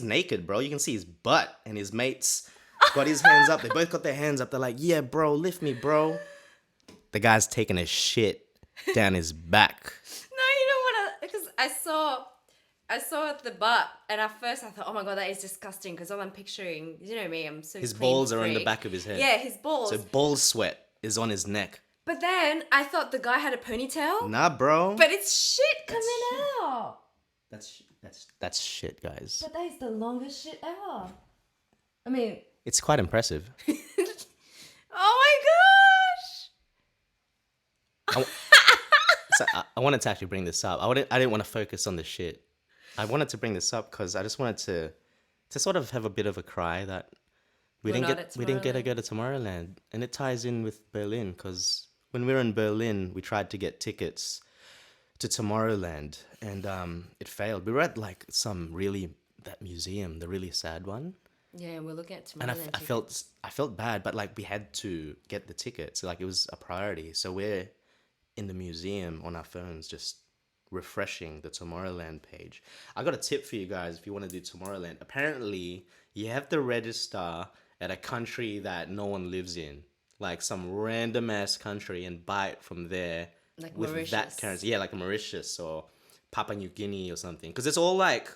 naked, bro. You can see his butt, and his mates got his hands up. They both got their hands up. They're like, yeah, bro, lift me, bro. The guy's taking a shit down his back. No, you know what? Because I saw the butt, and at first I thought, oh my god, that is disgusting. Because all I'm picturing, you know me, I'm so His clean balls are in the freak. back of his head. Yeah, his balls. So ball sweat is on his neck. But then I thought the guy had a ponytail. Nah, bro. But it's shit coming shit. out. That's shit, guys. But that is the longest shit ever. I mean, It's quite impressive. oh my gosh. So I wanted to actually bring this up. I didn't want to focus on the shit. I wanted to bring this up because I just wanted to sort of have a bit of a cry that We're not at we didn't get to Tomorrowland. go to Tomorrowland, and it ties in with Berlin because when we were in Berlin, we tried to get tickets to Tomorrowland, and it failed. We were at like that museum, the really sad one, Yeah, we're looking at and Tomorrowland. I felt bad, but like we had to get the tickets, like it was a priority. So we're in the museum on our phones, just refreshing the Tomorrowland page. I got a tip for you guys if you want to do Tomorrowland. Apparently, you have to register at a country that no one lives in, like some random ass country, and buy it from there Like with that Mauritius. currency. Yeah, like Mauritius or Papua New Guinea or something. Because it's all like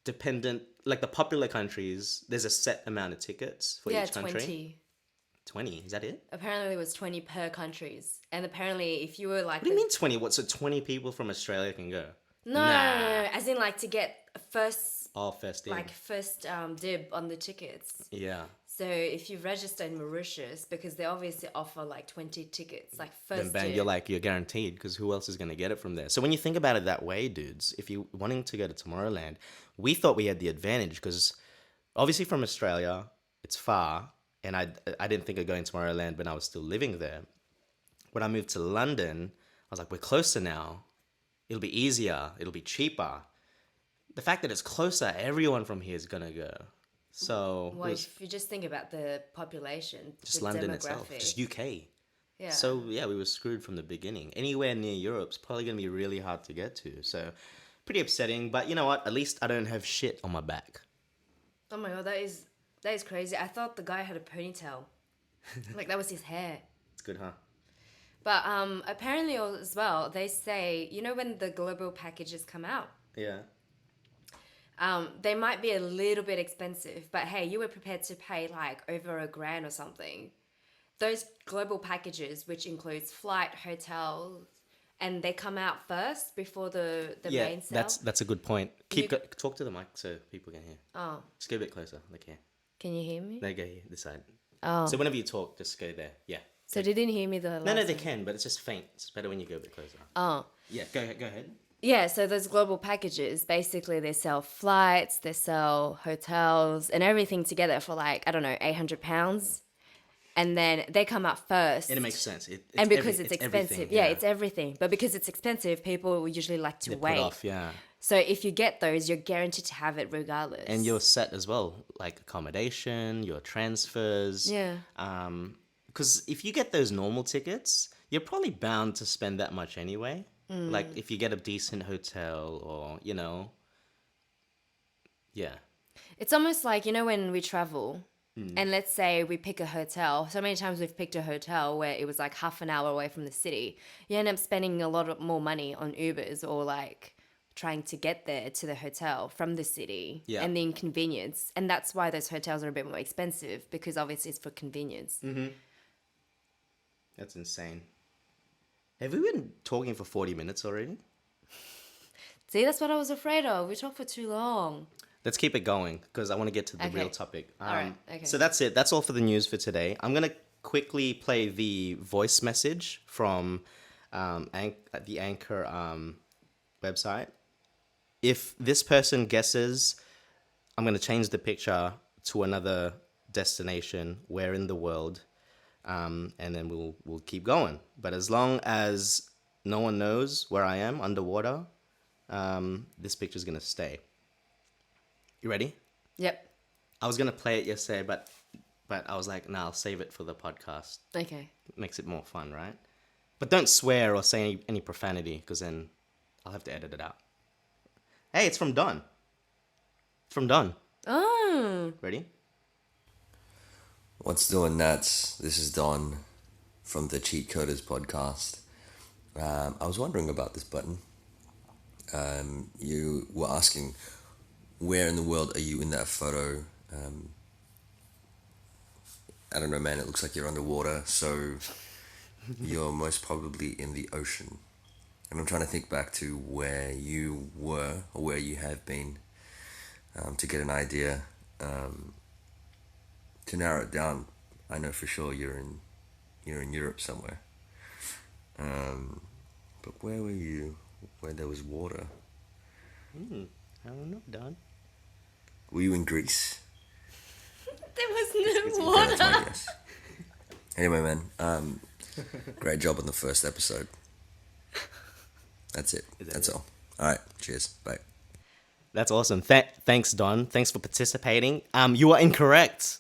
dependent, like the popular countries, there's a set amount of tickets for Yeah, each country. 20. 20, is that it? Apparently, it was 20 per countries. And apparently, if you were like. What do you mean 20? What, so 20 people from Australia can go? No, Nah. as in like to get first, Oh, first in. like first dib on the tickets. Yeah. So if you register in Mauritius, because they obviously offer like 20 tickets, like Then first bang, dib. you're guaranteed because who else is going to get it from there? So when you think about it that way, dudes, if you're wanting to go to Tomorrowland, we thought we had the advantage because obviously from Australia, it's far. And I didn't think of going to Tomorrowland when I was still living there. When I moved to London, I was like, we're closer now. It'll be easier. It'll be cheaper. The fact that it's closer, everyone from here is going to go. So Well, it was if you just think about the population, just the London itself, demographic. just UK. Yeah. So yeah, we were screwed from the beginning. Anywhere near Europe's probably going to be really hard to get to. So pretty upsetting. But you know what? At least I don't have shit on my back. Oh my god, that is crazy. I thought the guy had a ponytail. Like that was his hair. It's good, huh? But apparently as well, they say, you know when the global packages come out, Yeah. they might be a little bit expensive, but hey, you were prepared to pay like over $1,000 or something. Those global packages, which includes flight, hotel, and they come out first before the Yeah, main sale. that's a good point. Talk to the mic so people can hear. Oh, Just go a bit closer. Like here. can you hear me? No, go here, this side. Oh, So whenever you talk, just go there. Yeah. so they didn't hear me the last No, they time. can, but it's just faint. It's better when you go a bit closer. Oh. Yeah, go ahead. Yeah, so those global packages, basically they sell flights, they sell hotels and everything together for like, I don't know, £800. And then they come out first. And it makes sense. And because it's everything, expensive. Yeah, it's everything. But because it's expensive, people usually like to They put wait. off, yeah. So if you get those, you're guaranteed to have it regardless. And you're set as well, like accommodation, your transfers. Yeah. Because if you get those normal tickets, you're probably bound to spend that much anyway. Like if you get a decent hotel or, yeah. It's almost like, you know, when we travel and let's say we pick a hotel. So many times we've picked a hotel where it was like half an hour away from the city. You end up spending a lot more money on Ubers or like trying to get there to the hotel from the city and the inconvenience. And that's why those hotels are a bit more expensive because obviously it's for convenience. That's insane. Have we been talking for 40 minutes already? See, that's what I was afraid of. We talked for too long. Let's keep it going because I want to get to the Okay. real topic. All right, okay. So that's it. That's all for the news for today. I'm going to quickly play the voice message from the Anchor website. If this person guesses, I'm going to change the picture to another destination, where in the world, and then we'll keep going. But as long as no one knows where I am underwater, this picture's going to stay. You ready? Yep. I was gonna play it yesterday, but I was like, nah, I'll save it for the podcast. Okay. It makes it more fun, right? But don't swear or say any profanity, because then I'll have to edit it out. Hey, it's from Don. It's from Don. Oh. Ready? What's doing, Nats? This is Don from the Cheat Coders podcast. I was wondering about this button. You were asking, where in the world are you in that photo? I don't know, man. It looks like you're underwater, so you're most probably in the ocean. And I'm trying to think back to where you were or where you have been to get an idea. To narrow it down, I know for sure you're in Europe somewhere. But where were you where there was water? I don't know, Don. Were you in Greece? There was no Yeah, that's my water. guess. Anyway, man, great job on the first episode. That's it. That's all. All right. Cheers. Bye. That's awesome. Thanks, Don. Thanks for participating. You are incorrect.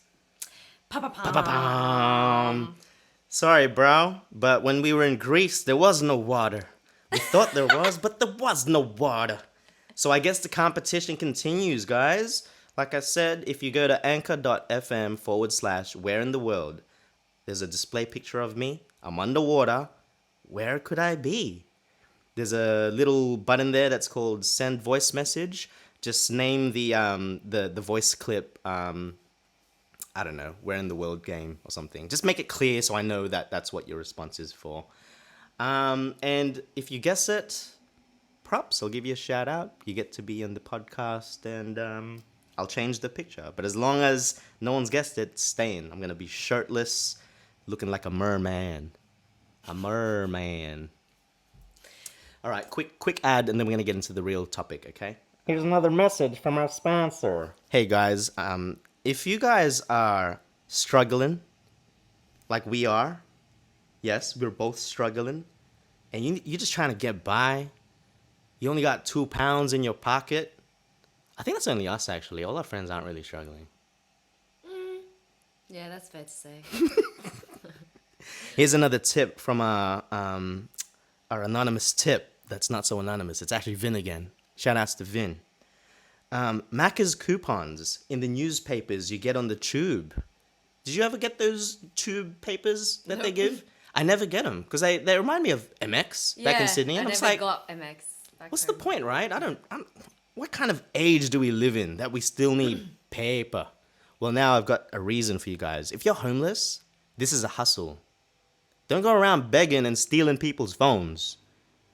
Sorry, bro. But when we were in Greece, there was no water. We thought there was, but there was no water. So I guess the competition continues, guys. Like I said, if you go to anchor.fm/where in the world, there's a display picture of me. I'm underwater. Where could I be? There's a little button there that's called send voice message. Just name the voice clip, I don't know, where in the world game or something. Just make it clear so I know that that's what your response is for. And if you guess it, props, I'll give you a shout out. You get to be in the podcast and I'll change the picture. But as long as no one's guessed it, it's staying. I'm going to be shirtless, looking like a merman. A merman. All right, quick ad, and then we're going to get into the real topic, okay? Here's another message from our sponsor. Hey, guys, if you guys are struggling like we are, yes, we're both struggling, and you're just trying to get by, you only got £2 in your pocket, I think that's only us, actually. All our friends aren't really struggling. Yeah, that's fair to say. Here's another tip from our anonymous tip that's not so anonymous. It's actually Vin again. Shout outs to Vin. Macca's coupons in the newspapers you get on the tube. Did you ever get those tube papers that they give? I never get them because they remind me of MX back in Sydney. And I I'm just never like, got MX back what's home. the point, right? What kind of age do we live in that we still need paper? Well, now I've got a reason for you guys. If you're homeless, this is a hustle. Don't go around begging and stealing people's phones.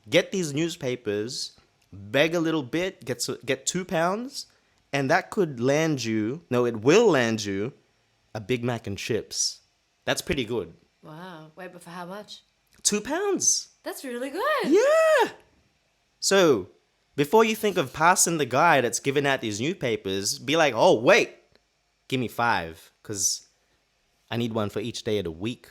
Get these newspapers, beg a little bit, get £2, and that could land you, no, it will land you, a Big Mac and chips. That's pretty good. Wow. Wait, but for how much? £2. That's really good. Yeah. So, before you think of passing the guy that's giving out these newspapers, be like, oh, wait, give me 5, because I need one for each day of the week.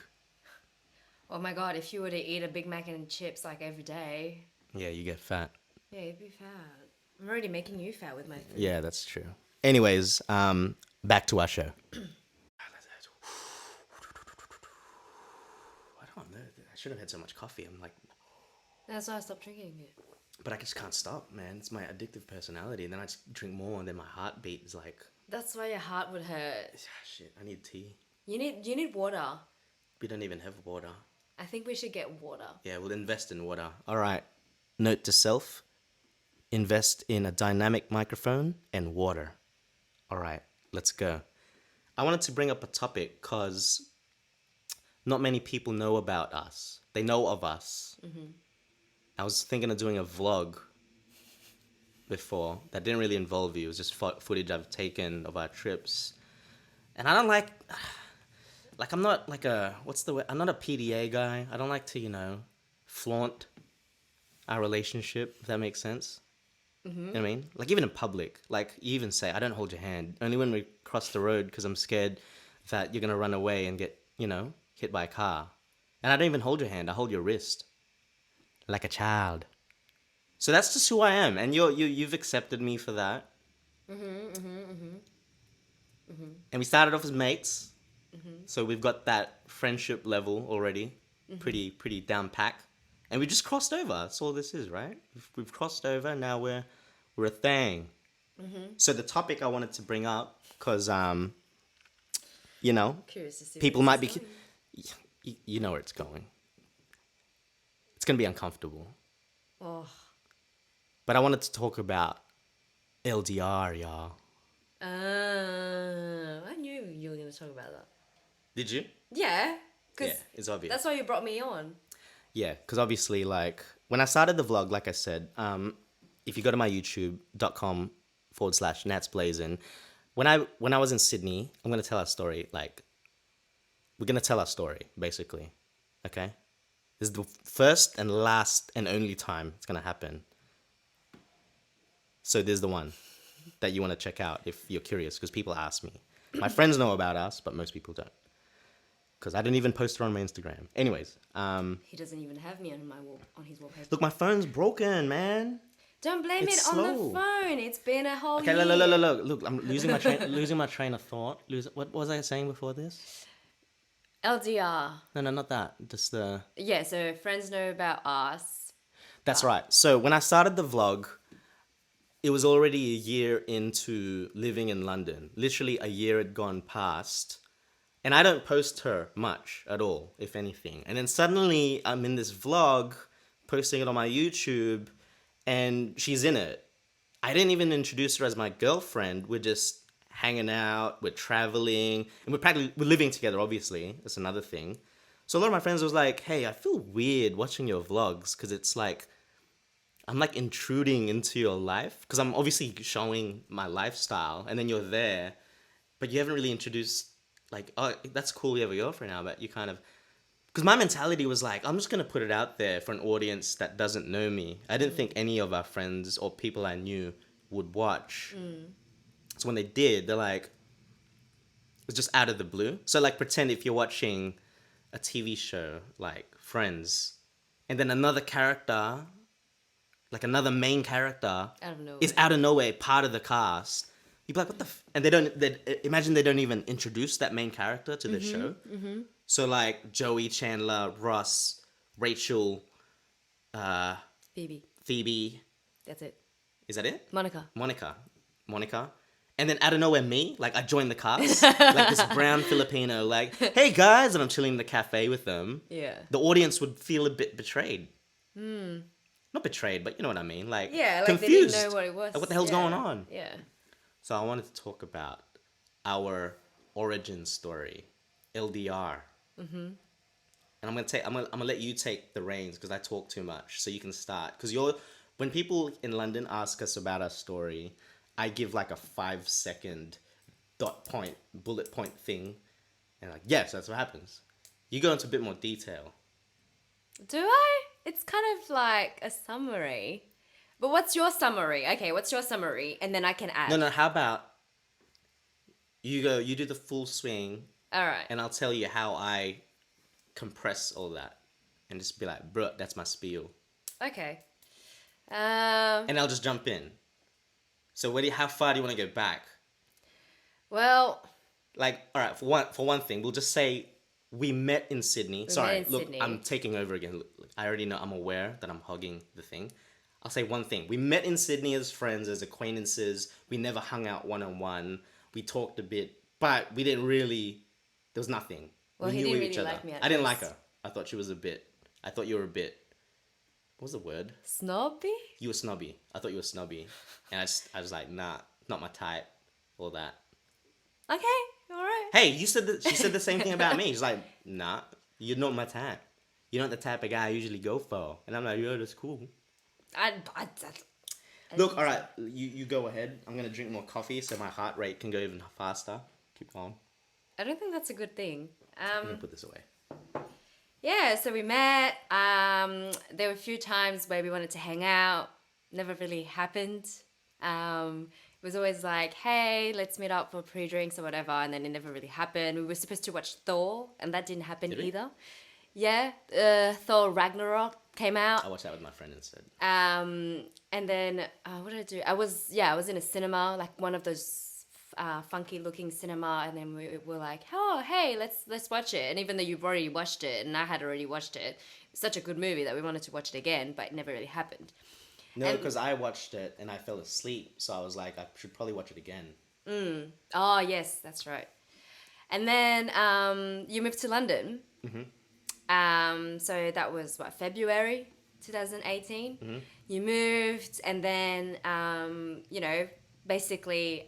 Oh my god, if you were to eat a Big Mac and chips like every day, Yeah, you get fat. yeah, you'd be fat. I'm already making you fat with my food. Yeah, that's true. Anyways, back to our show. I don't know. I shouldn't have had so much coffee. I'm like, That's why I stopped drinking it. but I just can't stop, man. It's my addictive personality. And then I just drink more, and then my heartbeat is like, That's why your heart would hurt. shit, I need tea. You need water. We don't even have water. I think we should get water. Yeah, we'll invest in water. All right. Note to self, invest in a dynamic microphone and water. All right, let's go. I wanted to bring up a topic because not many people know about us. They know of us. Mm-hmm. I was thinking of doing a vlog before that didn't really involve you. It was just footage I've taken of our trips. And I don't like I'm not like I'm not a PDA guy. I don't like to, flaunt our relationship, if that makes sense. Mm-hmm. You know what I mean? Like, even in public, like, you even say, I don't hold your hand. Only when we cross the road, because I'm scared that you're going to run away and get, hit by a car. And I don't even hold your hand. I hold your wrist. Like a child. So that's just who I am. And you've accepted me for that. And we started off as mates. Mm-hmm. So we've got that friendship level already. Mm-hmm. Pretty down pack. And we just crossed over. That's all this is, right? We've crossed over. Now we're a thing. Mm-hmm. So the topic I wanted to bring up, because, Curious to see people might be... You know where it's going. It's going to be uncomfortable. Oh. But I wanted to talk about LDR, y'all. I knew you were going to talk about that. Did you? Yeah. Yeah, it's obvious. That's why you brought me on. Yeah, because obviously, when I started the vlog, like I said, if you go to my youtube.com/natsblazing, when I was in Sydney, I'm going to tell our story, we're going to tell our story, basically, okay? This is the first and last and only time it's gonna happen. So there's the one that you want to check out if you're curious, because people ask me. My friends know about us, but most people don't. Because I didn't even post it on my Instagram. Anyways, He doesn't even have me on on his wallpaper. look, my phone's broken, man. Don't blame It's it on slow. the phone. It's been a whole Okay, year. look, I'm losing my train of thought. What was I saying before this? LDR. No, not that. Just the. Yeah, so friends know about us. That's right. So when I started the vlog, it was already a year into living in London. Literally a year had gone past. And I don't post her much at all, if anything. And then suddenly I'm in this vlog, posting it on my YouTube, and she's in it. I didn't even introduce her as my girlfriend. We're just hanging out, we're traveling, and we're living together, obviously. That's another thing. So a lot of my friends was like, hey, I feel weird watching your vlogs, because it's like, I'm like intruding into your life, because I'm obviously showing my lifestyle, and then you're there, but you haven't really introduced, like, oh, that's cool, you have a girlfriend now, but you kind of, because my mentality was like, I'm just going to put it out there for an audience that doesn't know me. I didn't think any of our friends or people I knew would watch. So when they did, they're like, it's just out of the blue. So like, pretend if you're watching a TV show like Friends, and then another character, like another main character, Out of nowhere. is out of nowhere part of the cast. You'd be like, what the and imagine they don't even introduce that main character to the show. So like Joey, Chandler, Ross, Rachel, Phoebe. That's it. Is that it? Monica. Monica. And then out of nowhere, me, like I joined the cast, like this brown Filipino, like, hey guys, and I'm chilling in the cafe with them. Yeah. The audience would feel a bit betrayed. Not betrayed, but you know what I mean, like, Yeah, like confused. they didn't know what it was. Like, what the hell's going on? Yeah. So I wanted to talk about our origin story, LDR. And I'm gonna let you take the reins because I talk too much, so you can start. Because when people in London ask us about our story, I give like a 5-second bullet point thing, and like, yes, that's what happens. You go into a bit more detail. Do I? It's kind of like a summary. But what's your summary? Okay, what's your summary? And then I can add. No, how about you do the full swing, All right. and I'll tell you how I compress all that, and just be like, bruh, that's my spiel. Okay. And I'll just jump in. So how far do you want to go back? Well, Like, all right, for one thing, we'll just say we met in Sydney. Sorry, met in look, Sydney. I'm taking over again. Look, I already know, I'm aware that I'm hogging the thing. I'll say one thing. We met in Sydney as friends, as acquaintances. We never hung out one-on-one. We talked a bit, but we didn't really, there was nothing. Well, we he knew didn't each really other. like me at I didn't like first. her. I thought she was I thought you were a bit, what was the word? snobby? You were snobby. I thought you were snobby. And I was like, nah, not my type, all that. Okay, all right. Hey, she said the same thing about me. She's like, nah, you're not my type. You're not the type of guy I usually go for. And I'm like, yo, that's cool. I Look, all right, you go ahead. I'm going to drink more coffee so my heart rate can go even faster. Keep going. I don't think that's a good thing. I'm going to put this away. Yeah, so we met. There were a few times where we wanted to hang out. Never really happened. It was always like, hey, let's meet up for pre-drinks or whatever, and then it never really happened. We were supposed to watch Thor, and that didn't happen Did we? either. Yeah, Thor Ragnarok came out. I watched that with my friend instead. And then what did I do? I was in a cinema, like one of those funky looking cinema, and then we were like, oh, hey, let's watch it. And even though you've already watched it and I had already watched it, it's such a good movie that we wanted to watch it again, but it never really happened. No, because I watched it and I fell asleep, so I was like, I should probably watch it again. Oh, yes, that's right. And then you moved to London. So that was, February 2018? You moved, and then, basically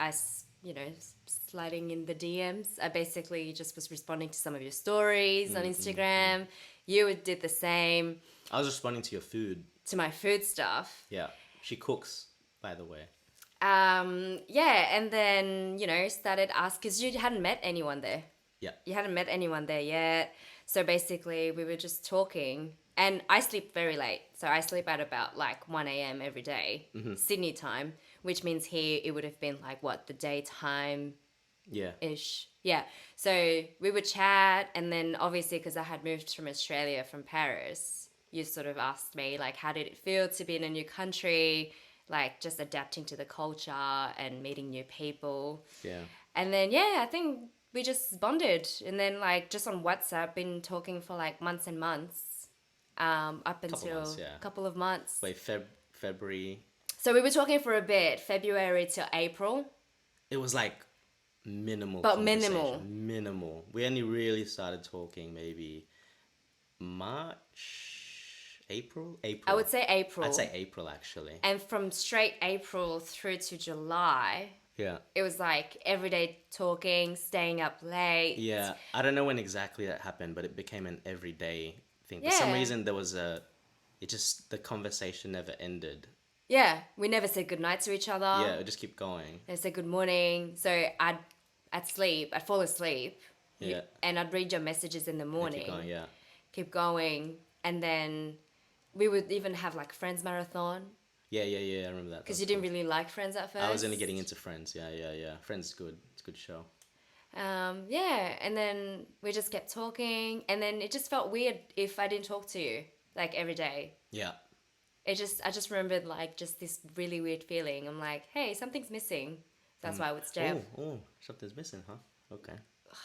sliding in the DMs. I basically just was responding to some of your stories on Instagram. You did the same I was responding to your food. to my food stuff. Yeah. She cooks, by the way. And then, started asking, because you hadn't met anyone there. Yeah. You hadn't met anyone there yet. So basically, we were just talking. And I sleep very late. So I sleep at about like 1 a.m. every day, Sydney time, which means here it would have been like what, the daytime Yeah. ish. Yeah. So we would chat. And then obviously, because I had moved from Australia, from Paris, you sort of asked me, like, how did it feel to be in a new country? Like, just adapting to the culture and meeting new people. Yeah. And then, yeah, I think we just bonded. And then, like, just on WhatsApp, been talking for like months and months. Up until months, yeah. a couple of months. Wait, February. So we were talking for a bit, February to April. It was like minimal. But conversation. minimal. Minimal. We only really started talking maybe March, April. I would say April. I'd say April actually. And from straight April through to July, Yeah. it was like everyday talking, staying up late. Yeah. I don't know when exactly that happened, but it became an everyday thing. For some Yeah. reason, the conversation never ended. Yeah, we never said goodnight to each other. Yeah, it would just keep going. They said good morning. So I'd fall asleep. Yeah. And I'd read your messages in the morning. Keep going, yeah. Keep going. And then we would even have like Friends marathon. Yeah, I remember that. Because you didn't really like Friends at first. I was only getting into Friends. Yeah. Friends is good. It's a good show. Yeah, and then we just kept talking, and then it just felt weird if I didn't talk to you like every day. Yeah. I just remembered like just this really weird feeling. I'm like, hey, something's missing. That's why I would stay up. Oh, something's missing, huh? Okay.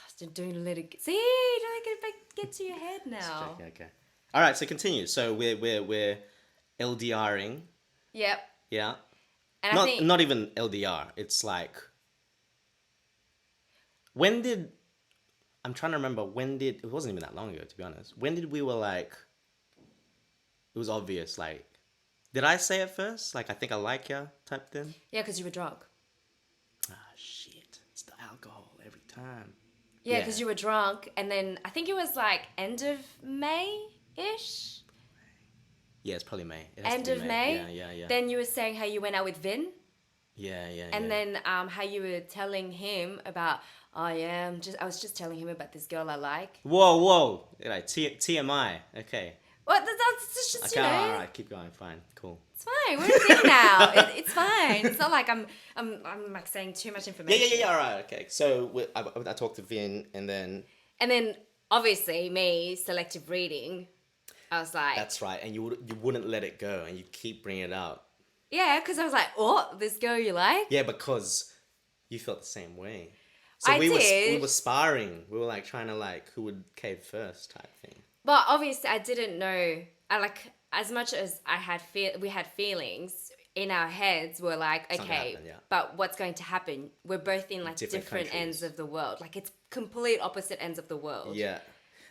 Still doing a little. See, don't get to your head now. Okay. All right, so continue. So we're LDRing. Yep. Yeah. And I think Not even LDR. It's like I'm trying to remember it wasn't even that long ago, to be honest. When did we were like, it was obvious, like, did I say it first? Like, I think I like ya type thing? yeah, because you were drunk. Ah, shit. It's the alcohol every time. Yeah, because you were drunk, and then I think it was like end of May-ish. Yeah, it's probably May. It has End to be of May. Yeah. Then you were saying how you went out with Vin. Yeah. And then how you were telling him about, oh yeah, I was just telling him about this girl I like. Whoa. Like, TMI. Okay. What? That's just, Okay, all right. Keep going. Fine. Cool. It's fine. We're in a thing now. It's fine. It's not like I'm like saying too much information. Yeah. All right. Okay. So I talked to Vin, and then obviously me, selective reading, I was like... That's right. And you wouldn't let it go, and you keep bringing it up. Yeah, because I was like, oh, this girl you like? Yeah, because you felt the same way. So I we did. were sparring. We were like trying to like who would cave first type thing. But obviously I didn't know. I like, as much as we had feelings in our heads, we're like, It's not gonna okay, happen, yeah. but what's going to happen? We're both in like different countries. ends of the world. Like it's complete opposite ends of the world. Yeah.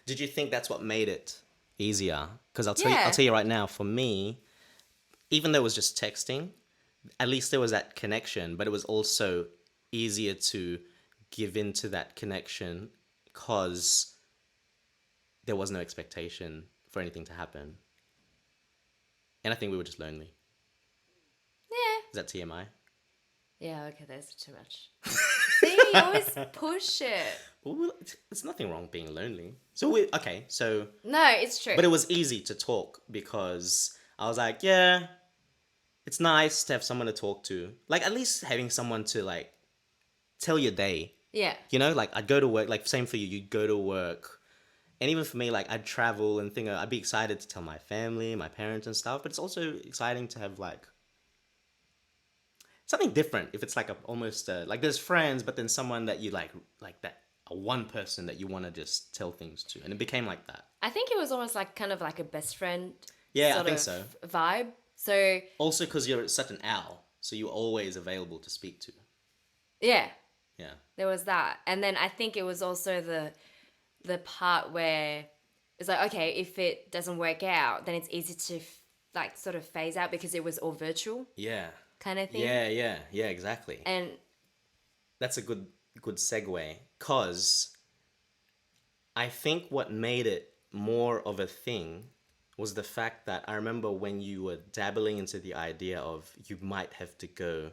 Did you think that's what made it easier? Because I'll Yeah. tell you right now, for me, even though it was just texting, at least there was that connection, but it was also easier to give into that connection because there was no expectation for anything to happen. And I think we were just lonely. Yeah. Is that TMI? Yeah, okay, that's too much. See, you always push it. Well, it's nothing wrong being lonely. So No, it's true. but it was easy to talk because I was like, yeah, it's nice to have someone to talk to. Like, at least having someone to, like, tell your day. Yeah. You know, like, I'd go to work, like, same for you, you'd go to work. And even for me, like, I'd travel and think, I'd be excited to tell my family, my parents and stuff. But it's also exciting to have, like, something different. If it's, like, like, there's friends, but then someone that you, like that, one person that you want to just tell things to. And it became like that. I think it was almost like kind of like a best friend Yeah, I sort think of so. vibe. So, Also because you're such an owl, so you're always available to speak to. yeah. Yeah. There was that. And then I think it was also the part where it's like, okay, if it doesn't work out, then it's easy to like sort of phase out because it was all virtual Yeah. kind of thing. Yeah, exactly. And That's a good segue, because I think what made it more of a thing was the fact that I remember when you were dabbling into the idea of you might have to go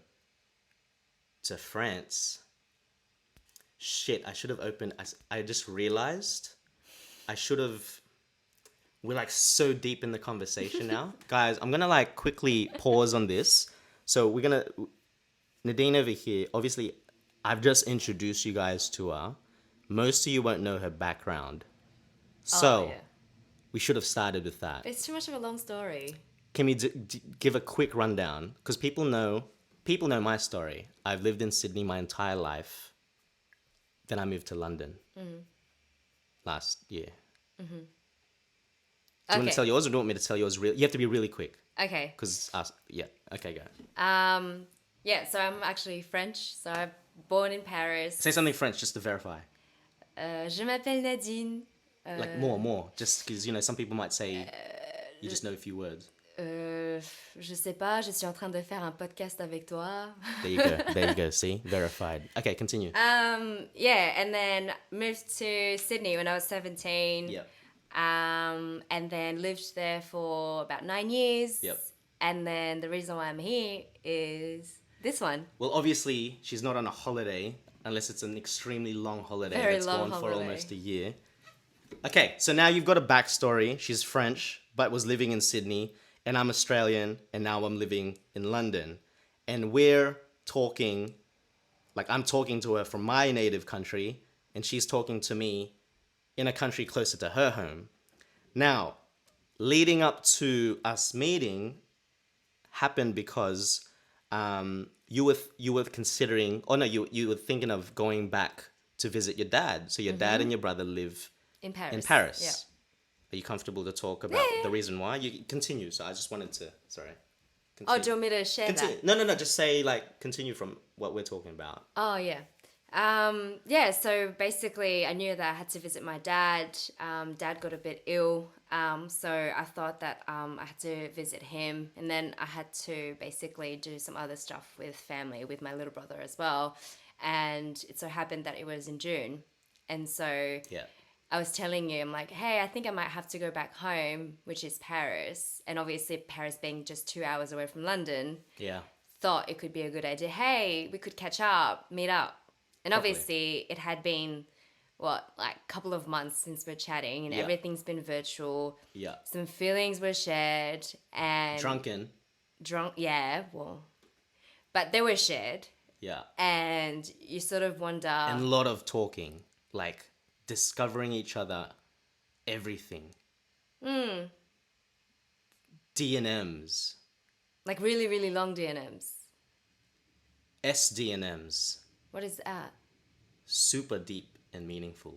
to France. Shit, I should have opened. I just realized I should have. we're like so deep in the conversation now. Guys, I'm gonna like quickly pause on this. So we're gonna, Nadine over here, obviously I've just introduced you guys to her. Most of you won't know her background. So yeah. we should have started with that. It's too much of a long story. Can we give a quick rundown? Because people know my story. I've lived in Sydney my entire life. Then I moved to London last year. Do you want to tell yours or do you want me to tell yours? You have to be really quick. Okay. Because, yeah. Okay, go. Yeah, so I'm actually French. So I'm born in Paris. Say something French just to verify. Je m'appelle Nadine. Like more. Just because, some people might say you just know a few words. Je sais pas, je suis en train de faire un podcast avec toi. There you go. See? Verified. Okay, continue. Yeah, and then moved to Sydney when I was 17. Yep. And then lived there for about 9 years. Yep. And then the reason why I'm here is this one. Well, obviously, she's not on a holiday unless it's an extremely long holiday Very that's long gone for holiday. almost a year. Okay, so now you've got a backstory. She's French, but was living in Sydney, and I'm Australian, and now I'm living in London. And we're talking, like I'm talking to her from my native country, and she's talking to me in a country closer to her home. Now, leading up to us meeting happened because you were considering, you were thinking of going back to visit your dad. So your dad and your brother live In Paris. in Paris. Yeah. Are you comfortable to talk about the reason why? You continue. So I just wanted to, sorry. Oh, Continue. do you want me to share Continue. that? No. Just say continue from what we're talking about. Oh, yeah. Yeah, so basically I knew that I had to visit my dad. Dad got a bit ill, so I thought that I had to visit him, and then I had to basically do some other stuff with family, with my little brother as well. And it so happened that it was in June. And so Yeah. I was telling you, I'm like, hey, I think I might have to go back home, which is Paris. And obviously Paris being just 2 hours away from London, Yeah. thought it could be a good idea. Hey, we could catch up, meet up. And Properly. obviously it had been, like a couple of months since we're chatting, and Yeah. everything's been virtual. Yeah. Some feelings were shared and... Drunk, yeah, well. But they were shared. Yeah. And you sort of wonder... And a lot of talking, like discovering each other, everything. D&Ms. like really, really long DNMs. SDNMs. What is that? Super deep and meaningful.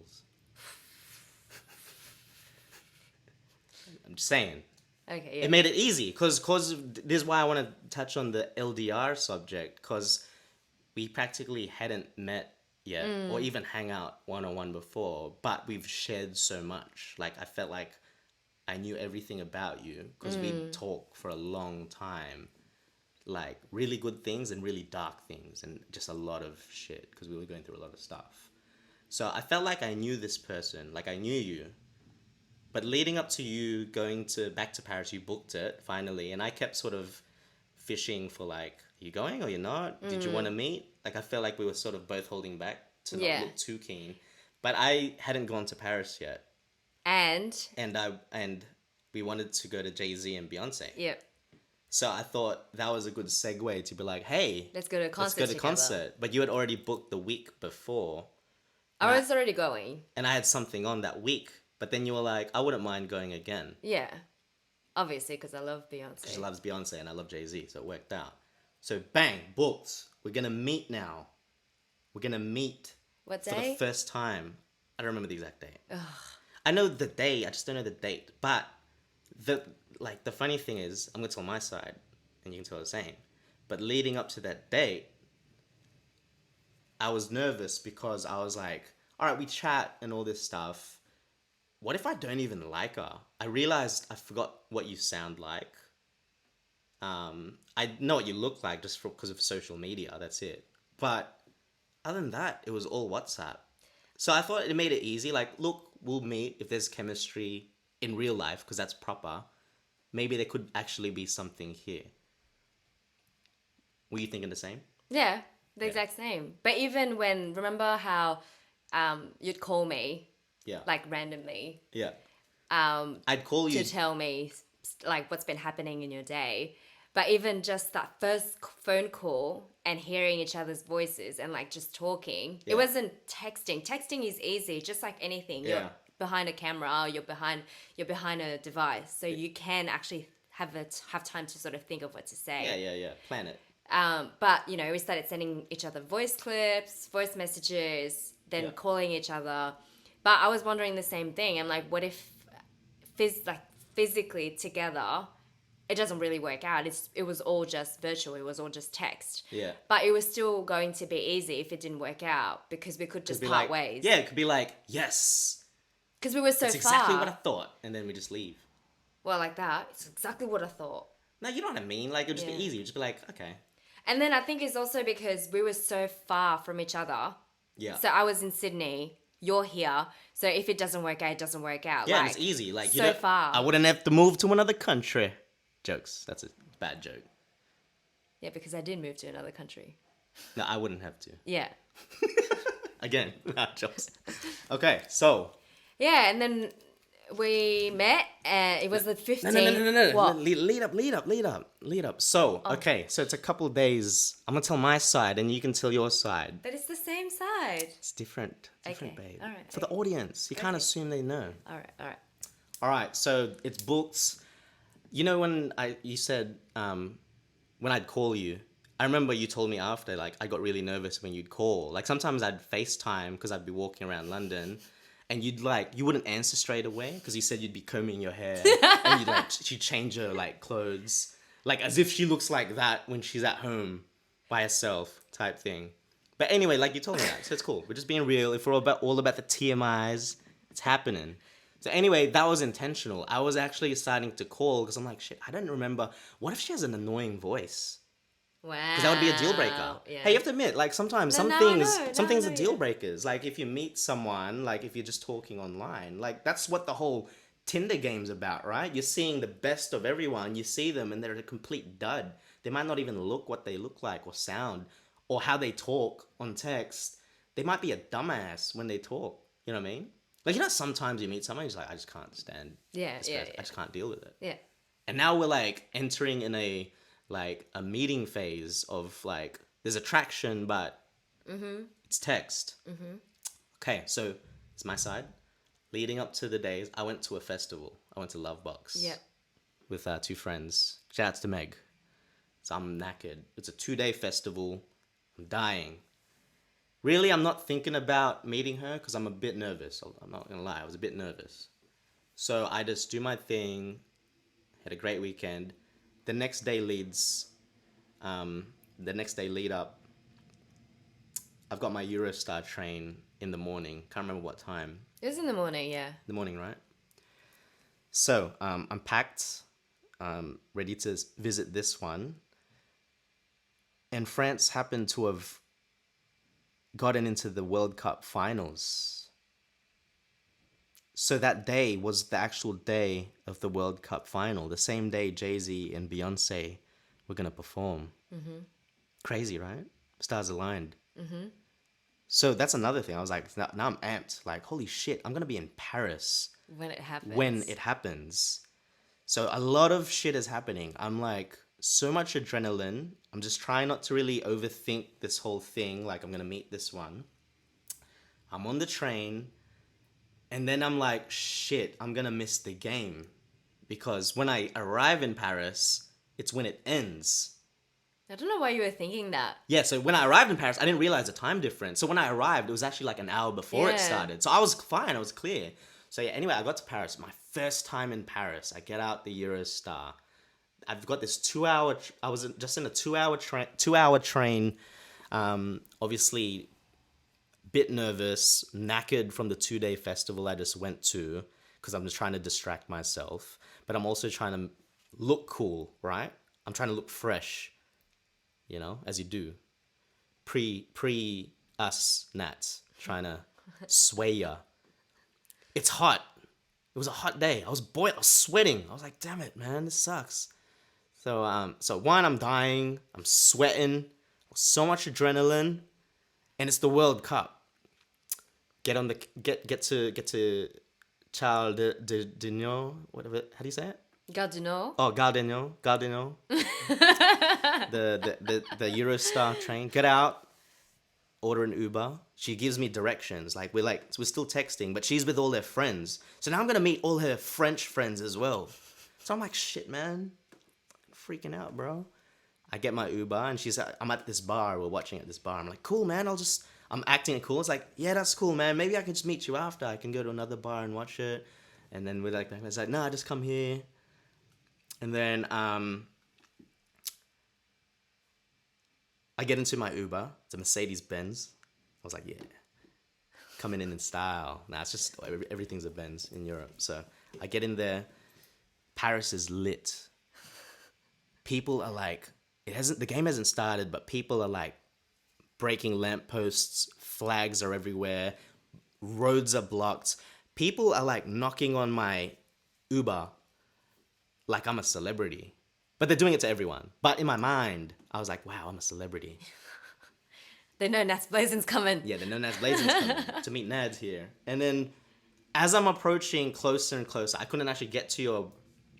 I'm just saying. Okay, yeah. It made it easy because this is why I want to touch on the LDR subject, because we practically hadn't met yet or even hang out one-on-one before, but we've shared so much. Like I felt like I knew everything about you because we'd talk for a long time, like really good things and really dark things and just a lot of shit because we were going through a lot of stuff. So I felt like I knew this person, like I knew you. But leading up to you going back to Paris, you booked it finally, and I kept sort of fishing for like, are you going or you're not? Did you want to meet? Like I felt like we were sort of both holding back to not look too keen. But I hadn't gone to Paris yet, And we wanted to go to Jay-Z and Beyonce. yep, So I thought that was a good segue to be like, hey, let's go to a concert. let's go to together. concert. But you had already booked the week before, I was already going. and I had something on that week. But then you were like, I wouldn't mind going again. Yeah, obviously because I love Beyonce. She loves Beyonce and I love Jay-Z, so it worked out. So bang, booked. We're gonna meet now. We're gonna meet What for the day? first time. I don't remember the exact date. I know the day, I just don't know the date. But the funny thing is, I'm gonna tell my side, and you can tell the same. But leading up to that date, I was nervous because I was like, all right, we chat and all this stuff. What if I don't even like her? I realized I forgot what you sound like. I know what you look like just because of social media. That's it. But other than that, it was all WhatsApp. So I thought it made it easy. Like, look, we'll meet if there's chemistry in real life because that's proper. Maybe there could actually be something here. Were you thinking the same? Yeah, the exact same. But even when, remember how you'd call me Yeah. like randomly? Yeah. I'd call you. to tell me like what's been happening in your day. But even just that first phone call and hearing each other's voices and like just talking, Yeah. it wasn't texting. Texting is easy, just like anything. Yeah. You're behind a camera, you're behind a device, so you can actually have time to sort of think of what to say. Yeah. Plan it. But you know, we started sending each other voice clips, voice messages, then Yeah. calling each other. But I was wondering the same thing. I'm like, what if physically together, it doesn't really work out. It was all just virtual. It was all just text. Yeah. But it was still going to be easy if it didn't work out because we could just Be part like, ways. Yeah, it could be like, yes, Because we were so that's far. exactly what I thought, and then we just leave. Well, like that. It's exactly what I thought. No, you know what I mean. Like it'd just Yeah. be easy. It'd just be like, okay. And then I think it's also because we were so far from each other. Yeah. So I was in Sydney. You're here. So if it doesn't work out, it doesn't work out. Yeah, like, it's easy. Like so far. I wouldn't have to move to another country. Jokes. That's a bad joke. Yeah, because I did move to another country. No, I wouldn't have to. Yeah. Again, jokes. Okay, so Yeah, and then we met, and it was the 15th. no. What? Lead up. So, okay, so it's a couple of days. I'm gonna tell my side, and you can tell your side. But it's the same side. It's different, Okay, babe. all right, For the audience, you can't assume they know. All right. All right, so it's booked. You know when you said when I'd call you, I remember you told me after, like, I got really nervous when you'd call. Like, sometimes I'd FaceTime because I'd be walking around London, and you wouldn't answer straight away because you said you'd be combing your hair, and she'd change her, like, clothes, like, as if she looks like that when she's at home by herself type thing. But anyway, like, you told me that, so it's cool. We're just being real. If we're all about the TMIs, it's happening. So anyway, that was intentional. I was actually starting to call because I'm like, shit, I don't remember. What if she has an annoying voice? Wow. Because that would be a deal breaker. Yeah. Hey, you have to admit, like sometimes some I things know, are deal breakers. Like if you meet someone, like if you're just talking online, like that's what the whole Tinder game's about, right? You're seeing the best of everyone. You see them and they're a complete dud. They might not even look what they look like or sound or how they talk on text. They might be a dumbass when they talk. You know what I mean? Like, you know, sometimes you meet someone, you're just like, I just can't stand this person. I just can't deal with it. Yeah. And now we're like entering in a meeting phase of like, there's attraction, but it's text. Okay, so it's my side. Leading up to the days, I went to a festival. I went to Lovebox. Yep. With 2 friends. Shout out to Meg. So I'm knackered. It's a 2-day festival. I'm dying. Really, I'm not thinking about meeting her because I'm a bit nervous. I'm not going to lie. I was a bit nervous. So I just do my thing. Had a great weekend. The next day lead up, I've got my Eurostar train in the morning. Can't remember what time. It was in the morning, yeah. The morning, right? So I'm packed, ready to visit this one. And France happened to have gotten into the World Cup finals. So that day was the actual day of the World Cup final. The same day Jay-Z and Beyonce were going to perform. Crazy, right? Stars aligned. So that's another thing. I was like, now I'm amped. Like, holy shit, I'm going to be in Paris When it happens. when it happens. So a lot of shit is happening. I'm like, so much adrenaline. I'm just trying not to really overthink this whole thing. Like, I'm going to meet this one. I'm on the train. And then I'm like, shit, I'm going to miss the game. Because when I arrive in Paris, it's when it ends. I don't know why you were thinking that. Yeah, so when I arrived in Paris, I didn't realize the time difference. So when I arrived, it was actually like an hour before it Yeah. started. So I was fine, I was clear. So yeah, anyway, I got to Paris. My first time in Paris. I get out the Eurostar. I've got this 2-hour... I was just in a 2-hour train. Obviously, bit nervous, knackered from the 2-day festival I just went to because I'm just trying to distract myself. But I'm also trying to look cool, right? I'm trying to look fresh. You know, as you do. Pre us Nats trying to sway ya. It's hot. It was a hot day. I was sweating. I was like, damn it, man, this sucks. So one, I'm dying. I'm sweating. So much adrenaline, and it's the World Cup. Get to Charles de Dino, whatever. How do you say it? Gardino. Oh, Gardino. the Eurostar train. Get out, order an Uber. She gives me directions. We're still texting, but she's with all her friends. So now I'm gonna meet all her French friends as well. So I'm like, shit, man, freaking out, bro. I get my Uber and I'm at this bar. We're watching at this bar. I'm like, cool, man. I'm acting cool. It's like, yeah, that's cool, man. Maybe I can just meet you after. I can go to another bar and watch it. And then we're like, it's like, nah, just come here. And then I get into my Uber. It's a Mercedes Benz. I was like, yeah, coming in style. Nah, it's just everything's a Benz in Europe. So I get in there. Paris is lit. People are like, the game hasn't started, but people are like breaking lampposts. Flags are everywhere. Roads are blocked. People are like knocking on my Uber like I'm a celebrity. But they're doing it to everyone. But in my mind, I was like, wow, I'm a celebrity. They know Natz Blazing's coming. Yeah, they know Nads Blazing's coming to meet Nads here. And then as I'm approaching closer and closer, I couldn't actually get to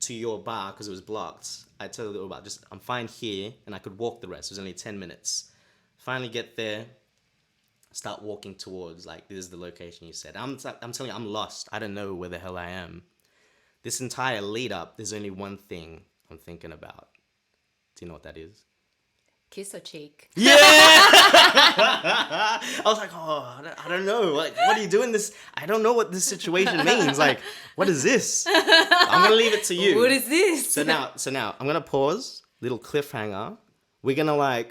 your bar because it was blocked. I told the Uber, I'm fine here, and I could walk the rest. It was only 10 minutes. Finally get there, start walking towards, this is the location you said. I'm telling you, I'm lost. I don't know where the hell I am. This entire lead up, there's only one thing I'm thinking about. Do you know what that is? Kiss or cheek? Yeah! I was like, oh, I don't know. What are you doing this? I don't know what this situation means. What is this? I'm going to leave it to you. What is this? So now I'm going to pause, little cliffhanger. We're going to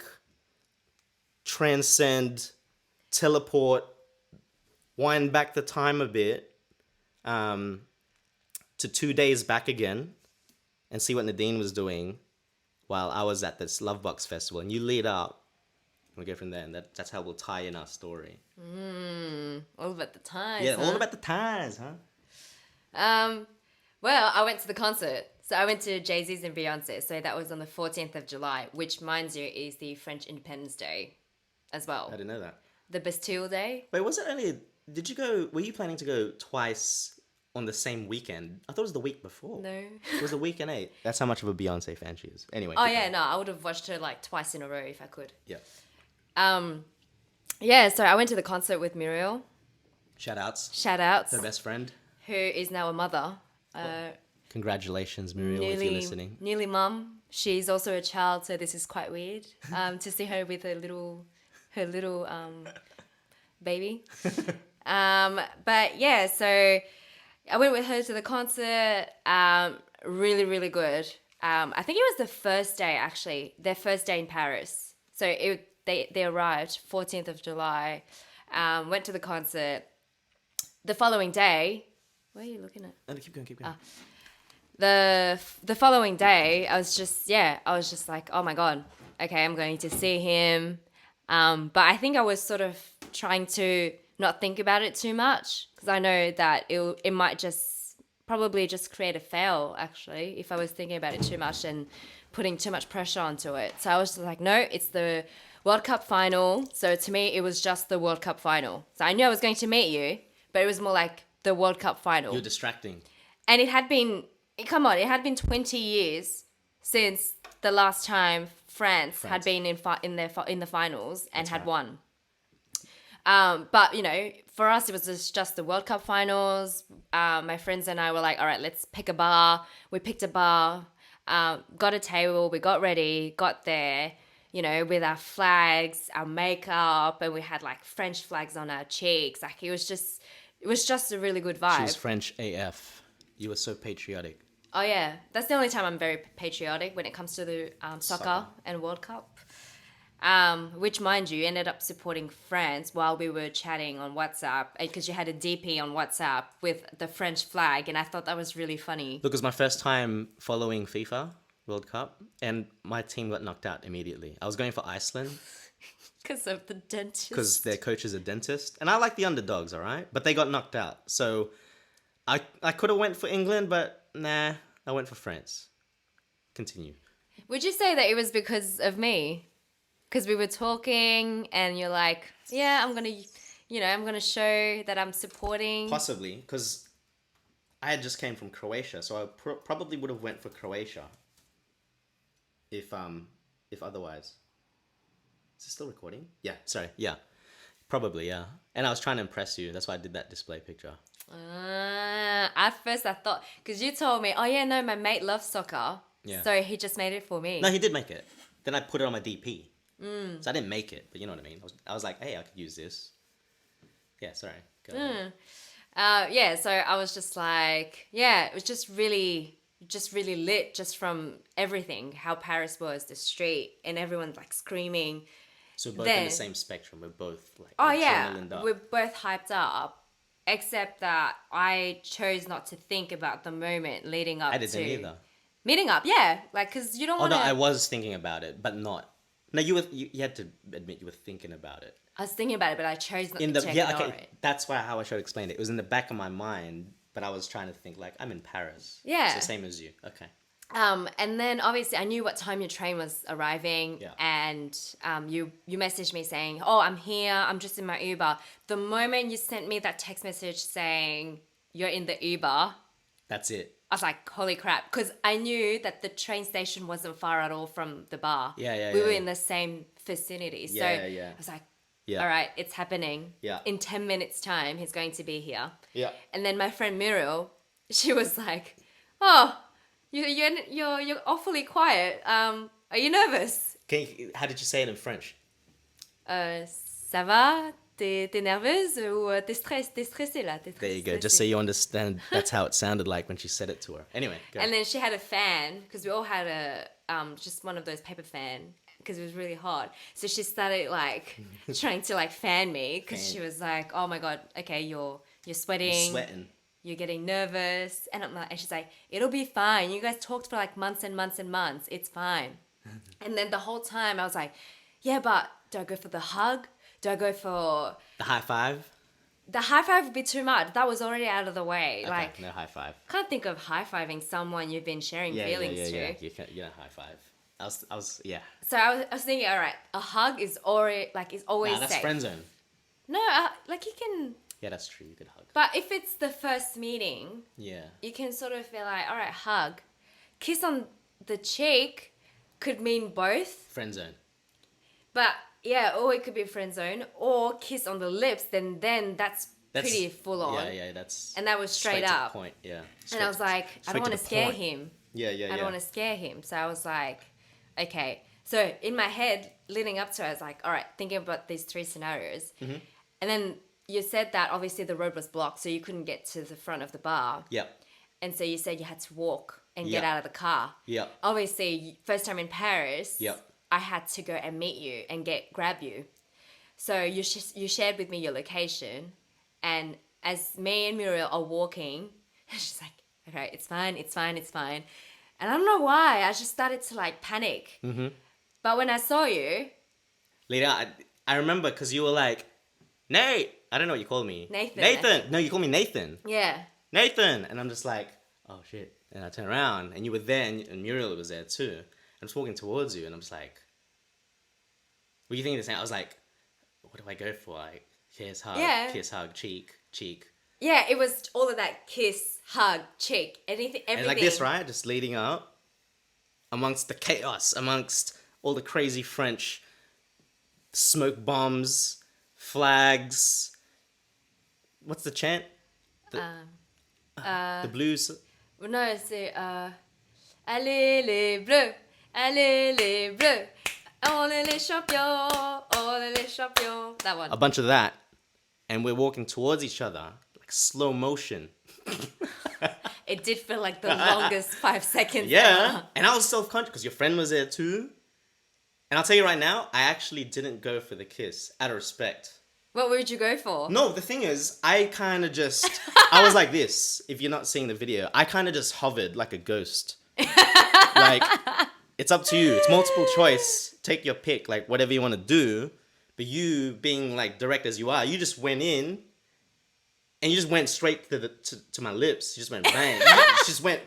transcend, teleport, wind back the time a bit to 2 days back again and see what Nadine was doing while I was at this Lovebox festival. And you lead up and we go from there. And that's how we'll tie in our story. All about the ties. Yeah, huh? all about the ties, huh? Well, I went to the concert. So I went to Jay-Z's and Beyonce. So that was on the 14th of July, which, mind you, is the French Independence Day as well. I didn't know that. The Bastille Day. Wait, was it only... were you planning to go twice on the same weekend? I thought it was the week before. No. It was the weekend 8. That's how much of a Beyonce fan she is. Anyway. Oh, keep yeah, going. no. I would have watched her twice in a row if I could. Yeah. Yeah, so I went to the concert with Muriel. Shout outs. Shout outs. Her best friend. Who is now a mother. Congratulations, Muriel, if you're listening. Nearly mum. She's also a child, so this is quite weird to see her with her little baby. But yeah, so I went with her to the concert. Really, really good. I think it was the first day, actually. Their first day in Paris. So they arrived 14th of July. Went to the concert. The following day... Where are you looking at? No, keep going. The following day, I was just like, oh my God, okay, I'm going to see him. But I think I was sort of trying to not think about it too much because I know that it might probably just create a fail, actually, if I was thinking about it too much and putting too much pressure onto it. So I was just like, no, it's the World Cup final. So to me, it was just the World Cup final. So I knew I was going to meet you, but it was more like the World Cup final. You're distracting. And it had been 20 years since the last time France. Had been in the finals and had won. But for us, it was just the World Cup finals. My friends and I were like, all right, let's pick a bar. We picked a bar, got a table, we got ready, got there, with our flags, our makeup, and we had French flags on our cheeks. It was just a really good vibe. She was French AF. You were so patriotic. Oh, yeah. That's the only time I'm very patriotic when it comes to the soccer and World Cup. Which, mind you, ended up supporting France while we were chatting on WhatsApp because you had a DP on WhatsApp with the French flag, and I thought that was really funny. Look, it was my first time following FIFA World Cup, and my team got knocked out immediately. I was going for Iceland. Because of the dentist. Because their coach is a dentist. And I like the underdogs, all right? But they got knocked out. So I could have went for England, but nah, I went for France. Continue. Would you say that it was because of me? Because we were talking and you're like, yeah, I'm going to show that I'm supporting. Possibly, because I had just came from Croatia, so I probably would have went for Croatia. If otherwise. Is it still recording? Yeah, sorry. Yeah. Probably, yeah. And I was trying to impress you. That's why I did that display picture. At first I thought, because you told me, oh yeah, no, my mate loves soccer. Yeah. So he just made it for me. No, he did make it. Then I put it on my DP. So I didn't make it, but you know what I mean. I was like, hey, I could use this. Yeah, sorry. Go ahead. Yeah, so I was just like, yeah, it was just really lit just from everything, how Paris was, the street, and everyone's like screaming. So we're both in the same spectrum. We're both like Oh yeah, adrenaline up. we're both hyped up, except that I chose not to think about the moment leading up to... I didn't either. Meeting up, yeah. Like, because you don't Oh want to... no, I was thinking about it, but not. No, you had to admit you were thinking about it. I was thinking about it, but I chose not to ignore it. That's how I should explain it. It was in the back of my mind, but I was trying to think like I'm in Paris. Yeah. It's the same as you. Okay. And then obviously I knew what time your train was arriving, Yeah. and you messaged me saying, oh, I'm here, I'm just in my Uber. The moment you sent me that text message saying you're in the Uber, That's it. I was like, holy crap, because I knew that the train station wasn't far at all from the bar. Yeah, we were yeah. in the same vicinity. So Yeah. I was like, Yeah. all right, it's happening. Yeah. In 10 minutes time, he's going to be here. Yeah. And then my friend Muriel, she was like, oh, you're awfully quiet. Are you nervous? How did you say it in French? Ça va? T'es nerveuse ou t'es stressée là? There you go. Just so you understand, that's how it sounded like when she said it to her. Anyway, go. And then she had a fan, because we all had a just one of those paper fan, because it was really hot. So she started like trying to like fan me, because she was like, "Oh my god, okay, you're sweating, You're sweating. you're getting nervous," and I'm like, and she's like, "It'll be fine. You guys talked for like months and months and months. It's fine." And then the whole time I was like, "Yeah, but do I go for the hug? Do I go for The high five? the high five? Would be too much. That was already out of the way. Okay, Like, no high five. can't think of high fiving someone you've been sharing feelings to." Yeah. You don't high five. I was yeah. So I was thinking, all right, a hug is already is always Nah, that's safe. friend zone. No, like you can, Yeah, that's true. You could hug. but if it's the first meeting, Yeah. you can sort of feel like, all right, hug, kiss on the cheek could mean both, Friend zone. but yeah, or it could be friend zone, or kiss on the lips. Then that's pretty full on. Yeah, that's. And that was straight to the up. point. Yeah. And I was like, I don't want to scare him. Yeah. I don't want to scare him. So I was like, okay. So in my head, leading up to it, I was like, all right, thinking about these three scenarios. Mm-hmm. And then you said that obviously the road was blocked, so you couldn't get to the front of the bar. Yep. And so you said you had to walk and Yep. get out of the car. Yep. Obviously, first time in Paris, Yep. I had to go and meet you and grab you. So you shared with me your location. And as me and Muriel are walking, she's like, okay, it's fine. And I don't know why, I just started to like panic. Mm-hmm. But when I saw you... Later, I remember because you were like, Nate. I don't know what you called me. Nathan. No, you called me Nathan. Yeah. Nathan. And I'm just like, oh shit. And I turn around and you were there and Muriel was there too. I'm just walking towards you and I'm just like, what do you think of this? I was like, what do I go for? Like, kiss, hug, cheek. Yeah, it was all of that kiss, hug, cheek, everything. And like this, right? Just leading up amongst the chaos, amongst all the crazy French smoke bombs, flags. What's the chant? The blues. No, c'est allez les bleus, allez les bleus, on est les champions, on est les champions. That one. A bunch of that. And we're walking towards each other, like slow motion. It did feel like the longest 5 seconds Yeah. ever. And I was self-conscious because your friend was there too. And I'll tell you right now, I actually didn't go for the kiss out of respect. What would you go for? No, the thing is, I kind of just, I was like this, if you're not seeing the video, I kind of just hovered like a ghost. Like, it's up to you. It's multiple choice. Take your pick, like whatever you want to do. But you, being like direct as you are, you just went in and you just went straight to my lips. You just went bang. You just went.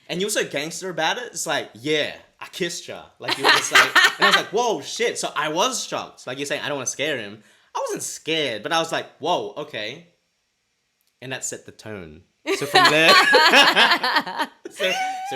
And you were so gangster about it. It's like, yeah, I kissed her. Like, you were just like, and I was like, whoa, shit. So I was shocked. Like you're saying, I don't want to scare him. I wasn't scared, but I was like, whoa, okay. And that set the tone. So from there, so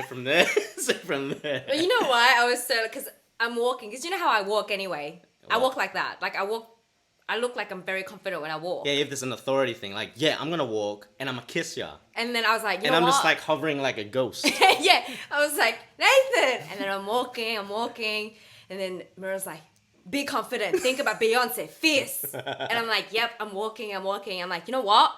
from there, so from there. But you know why? I was so, because I'm walking. Because you know how I walk anyway. I What? walk like that. Like I look like I'm very confident when I walk. Yeah, if there's an authority thing, like, yeah, I'm gonna walk and I'm gonna kiss ya. And then I was like, you And know I'm what? just like hovering like a ghost. Yeah. I was like, Nathan. And then I'm walking. And then Mira's like, be confident. Think about Beyonce. Fierce. And I'm like, yep, I'm walking. I'm like, you know what?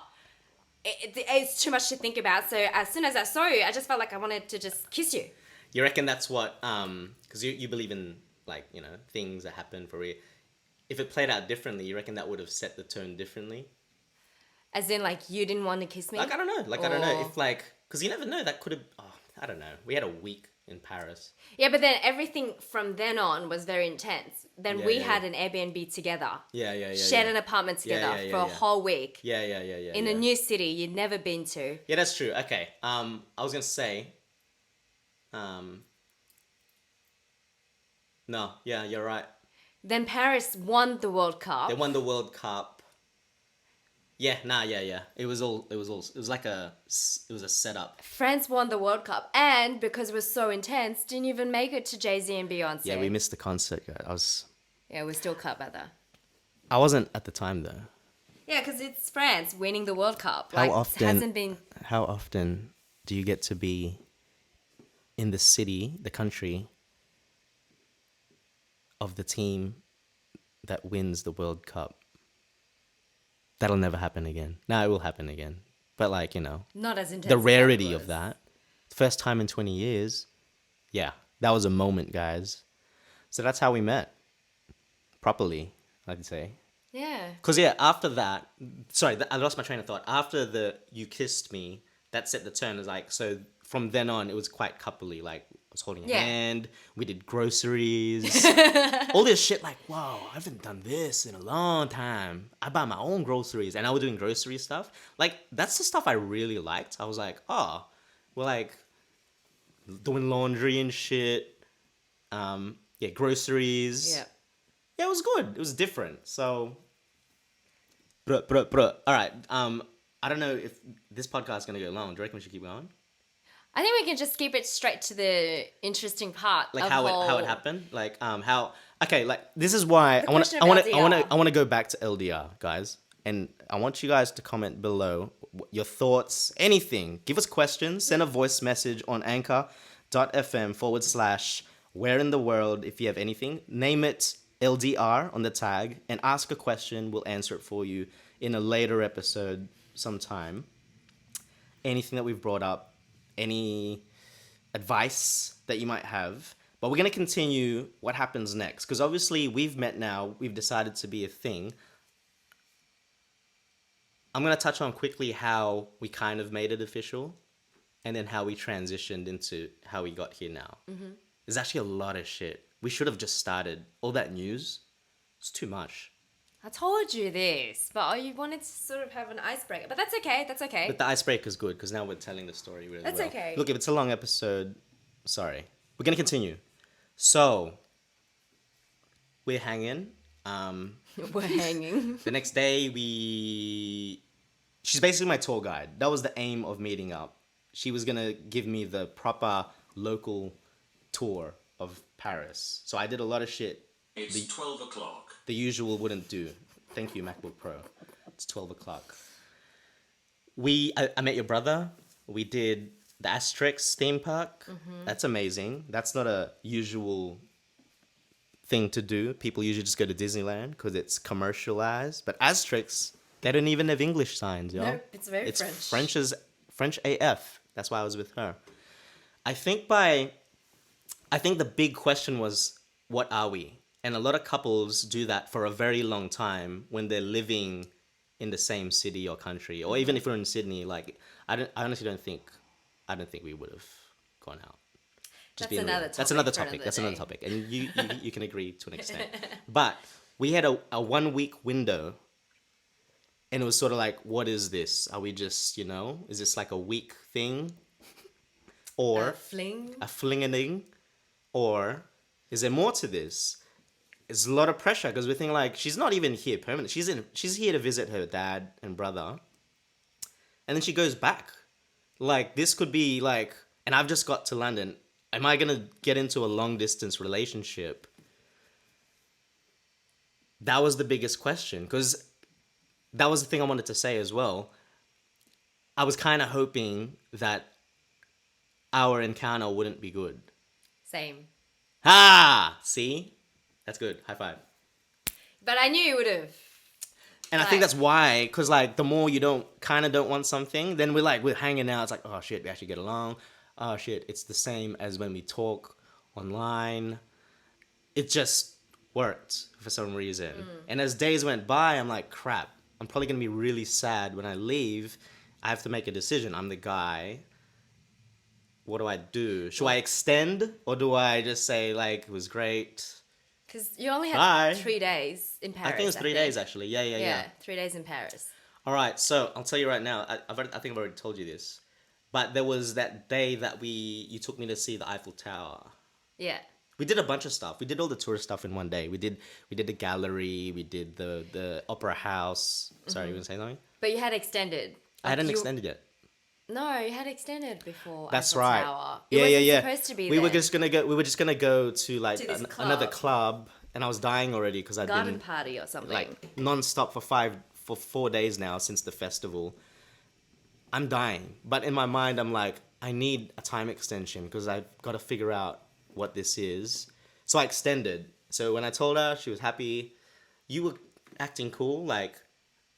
It's too much to think about. So as soon as I saw you, I just felt like I wanted to just kiss you. You reckon that's what, because you believe in, like, you know, things that happen for real. If it played out differently, you reckon that would have set the tone differently? As in, like, you didn't want to kiss me? Like, I don't know. Like, I don't know. Or- If, like, because you never know. That could have, I don't know. We had a week in Paris. Yeah, but then everything from then on was very intense. Then Yeah, we yeah, had yeah. an Airbnb together. Yeah. Shared an apartment Yeah, together yeah, yeah, for a yeah. whole week. Yeah. In a new city you'd never been to. Yeah, that's true. Okay. I was gonna say. No. Yeah, you're right. Then Paris won the World Cup. They won the World Cup. Yeah. Yeah. It was like it was a setup. France won the World Cup, and because it was so intense, didn't even make it to Jay-Z and Beyonce. Yeah, we missed the concert, guys. Yeah, we're still cut by that. I wasn't at the time though. Yeah, because it's France winning the World Cup. How Like, often? It hasn't been. How often do you get to be in the city, the country of the team that wins the World Cup? That'll never happen again. No, it will happen again. But, like, you know, Not as intense. the as rarity it of was. that. First time in 20 years. Yeah, that was a moment, guys. So that's how we met. Properly, I'd say. Yeah. Because, yeah, after that, sorry, I lost my train of thought. After the you kissed me, that set the tone. It was like, so from then on, it was quite coupley. Like, I was holding a Yeah. hand, we did groceries, all this shit. Like, wow, I haven't done this in a long time. I buy my own groceries, and I was doing grocery stuff. Like, that's the stuff I really liked. I was like, oh, we're like doing laundry and shit. Yeah, groceries. Yeah. Yeah, it was good. It was different. So, bruh. All right. I don't know if this podcast is gonna go long. Do you reckon we should keep going? I think we can just keep it straight to the interesting part. Like of how it happened? Like how? Okay, like this is why The I want question I of want LDR. I want to go back to LDR, guys, and I want you guys to comment below your thoughts, anything. Give us questions. Send a voice message on anchor.fm/where in the world. If you have anything, name it LDR on the tag and ask a question. We'll answer it for you in a later episode sometime. Anything that we've brought up, any advice that you might have. But we're going to continue what happens next. Because obviously we've met now. We've decided to be a thing. I'm going to touch on quickly how we kind of made it official. And then how we transitioned into how we got here now. Mm-hmm. There's actually a lot of shit. We should have just started. All that news. It's too much. I told you this, but you wanted to sort of have an icebreaker. But that's okay. That's okay. But the icebreaker is good because now we're telling the story really That's well. okay. Look, if it's a long episode, sorry. We're going to continue. So, we're hanging. We're hanging. The next day, she's basically my tour guide. That was the aim of meeting up. She was going to give me the proper local tour of Paris. So I did a lot of shit. It's 12 o'clock. The usual wouldn't do. Thank you, MacBook Pro. It's 12 o'clock. I met your brother. We did the Asterix theme park. Mm-hmm. That's amazing. That's not a usual thing to do. People usually just go to Disneyland because it's commercialized. But Asterix, they don't even have English signs, y'all. Nope, it's very French. French AF. That's why I was with her. I think the big question was, what are we? And a lot of couples do that for a very long time when they're living in the same city or country, or even if we're in Sydney. Like, I honestly don't think we would have gone out. That's being another real. That's topic another for topic. another That's day. another topic, and you can agree to an extent. But we had a 1 week window, and it was sort of like, what is this? Are we just, is this like a week thing, or Fling. a fling-a-ding, or is there more to this? It's a lot of pressure because we're thinking like, she's not even here permanently. She's here to visit her dad and brother, and then she goes back. Like, this could be like, and I've just got to London. Am I going to get into a long distance relationship? That was the biggest question, because that was the thing I wanted to say as well. I was kind of hoping that our encounter wouldn't be good. Same. See? That's good. High five. But I knew you would have. And I think that's why, because like the more you don't want something, then we're hanging out. It's like, oh shit, we actually get along. Oh shit, it's the same as when we talk online. It just worked for some reason. And as days went by, I'm like, crap, I'm probably going to be really sad when I leave. I have to make a decision. I'm the guy. What do I do? Should I extend, or do I just say like, it was great? Because you only had Bye. 3 days in Paris. I think it was 3 days actually. Yeah. 3 days in Paris. All right, so I'll tell you right now. I think I've already told you this, but there was that day that you took me to see the Eiffel Tower. Yeah. We did a bunch of stuff. We did all the tourist stuff in one day. We did the gallery. We did the opera house. Sorry, you were gonna say something? But you had extended. I hadn't extended yet. No, you had extended before. That's Eiffel right. Tower. Yeah. It wasn't supposed to be We there. were just gonna go to like To this another club. club, and I was dying already because I'd Garden been party or something. like non-stop for 4 days now since the festival. I'm dying, but in my mind I'm like, I need a time extension because I've got to figure out what this is. So I extended. So when I told her, she was happy. You were acting cool, like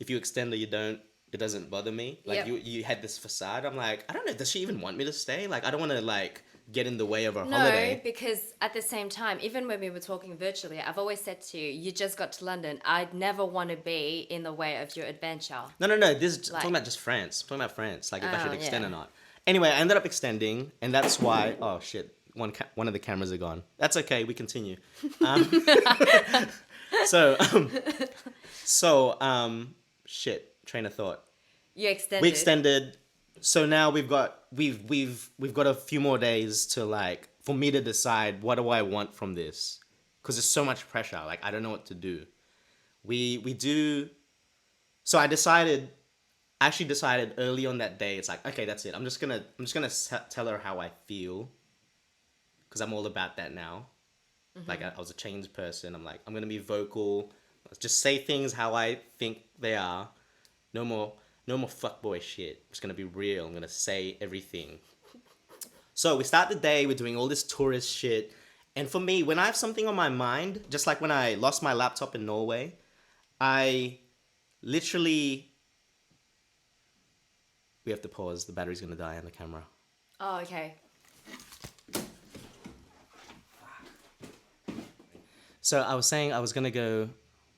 if you extend or you don't, it doesn't bother me. Like Yep. you had this facade. I'm like, I don't know, does she even want me to stay? Like I don't want to like get in the way of her No, holiday. because at the same time, even when we were talking virtually, I've always said to you, you just got to London. I'd never want to be in the way of your adventure. No. This is Like- talking about just France. I'm talking about France. Like if I should Oh, extend yeah. or not. Anyway, I ended up extending, and that's why. Oh shit! One of the cameras are gone. That's okay. We continue. Shit. Train of thought. You extended. We extended. So now we've got a few more days to like for me to decide what do I want from this, because there's so much pressure. Like I don't know what to do. We do. So I actually decided early on that day. It's like, okay, that's it. I'm just gonna tell her how I feel, because I'm all about that now. Like I was a changed person. I'm like, I'm gonna be vocal. Let's just say things how I think they are. No more fuckboy shit. I'm just gonna be real. I'm gonna say everything. So we start the day. We're doing all this tourist shit. And for me, when I have something on my mind, just like when I lost my laptop in Norway, I literally... We have to pause. The battery's gonna die on the camera. Oh, okay. So I was saying I was gonna go...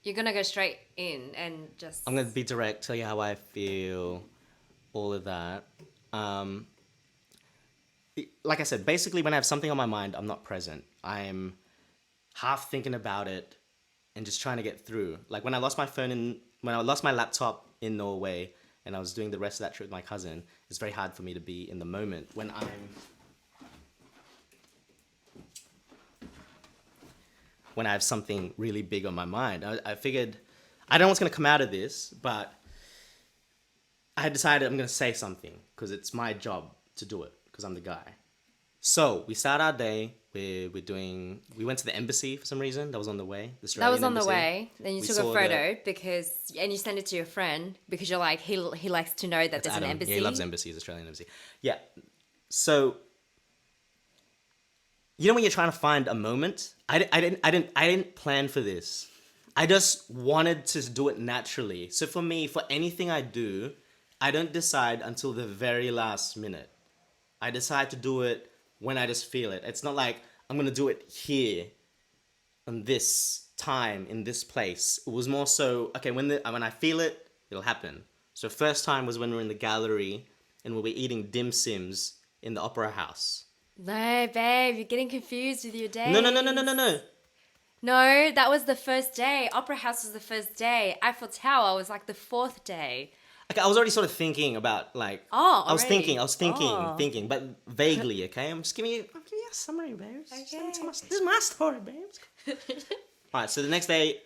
You're going to go straight in and just... I'm gonna be direct, tell you how I feel, all of that. Like I said, basically when I have something on my mind, I'm not present. I'm half thinking about it and just trying to get through. Like when I lost my laptop in Norway and I was doing the rest of that trip with my cousin, it's very hard for me to be in the moment when I have something really big on my mind. I figured, I don't know what's going to come out of this, but I had decided I'm going to say something because it's my job to do it because I'm the guy. So we start our day. We went to the embassy for some reason. That was on the way. The That was Australian on the embassy. way. Then you We took saw a photo and you sent it to your friend because you're like, he likes to know that That's there's Adam. an embassy. Yeah, he loves embassies, Australian embassy. Yeah. So, you know when you're trying to find a moment? I didn't plan for this. I just wanted to do it naturally. So for me, for anything I do, I don't decide until the very last minute. I decide to do it when I just feel it. It's not like I'm going to do it here on this time in this place. It was more so, okay, when I feel it, it'll happen. So first time was when we were in the gallery and we were eating dim sims in the opera house. No, babe, you're getting confused with your day. No. No, that was the first day. Opera House was the first day. Eiffel Tower was like the fourth day. Okay, I was already sort of thinking about like. Oh, I was already? thinking, but vaguely. Okay, I'm giving you a summary, babes. Okay. This is my story, babes. All right, so the next day,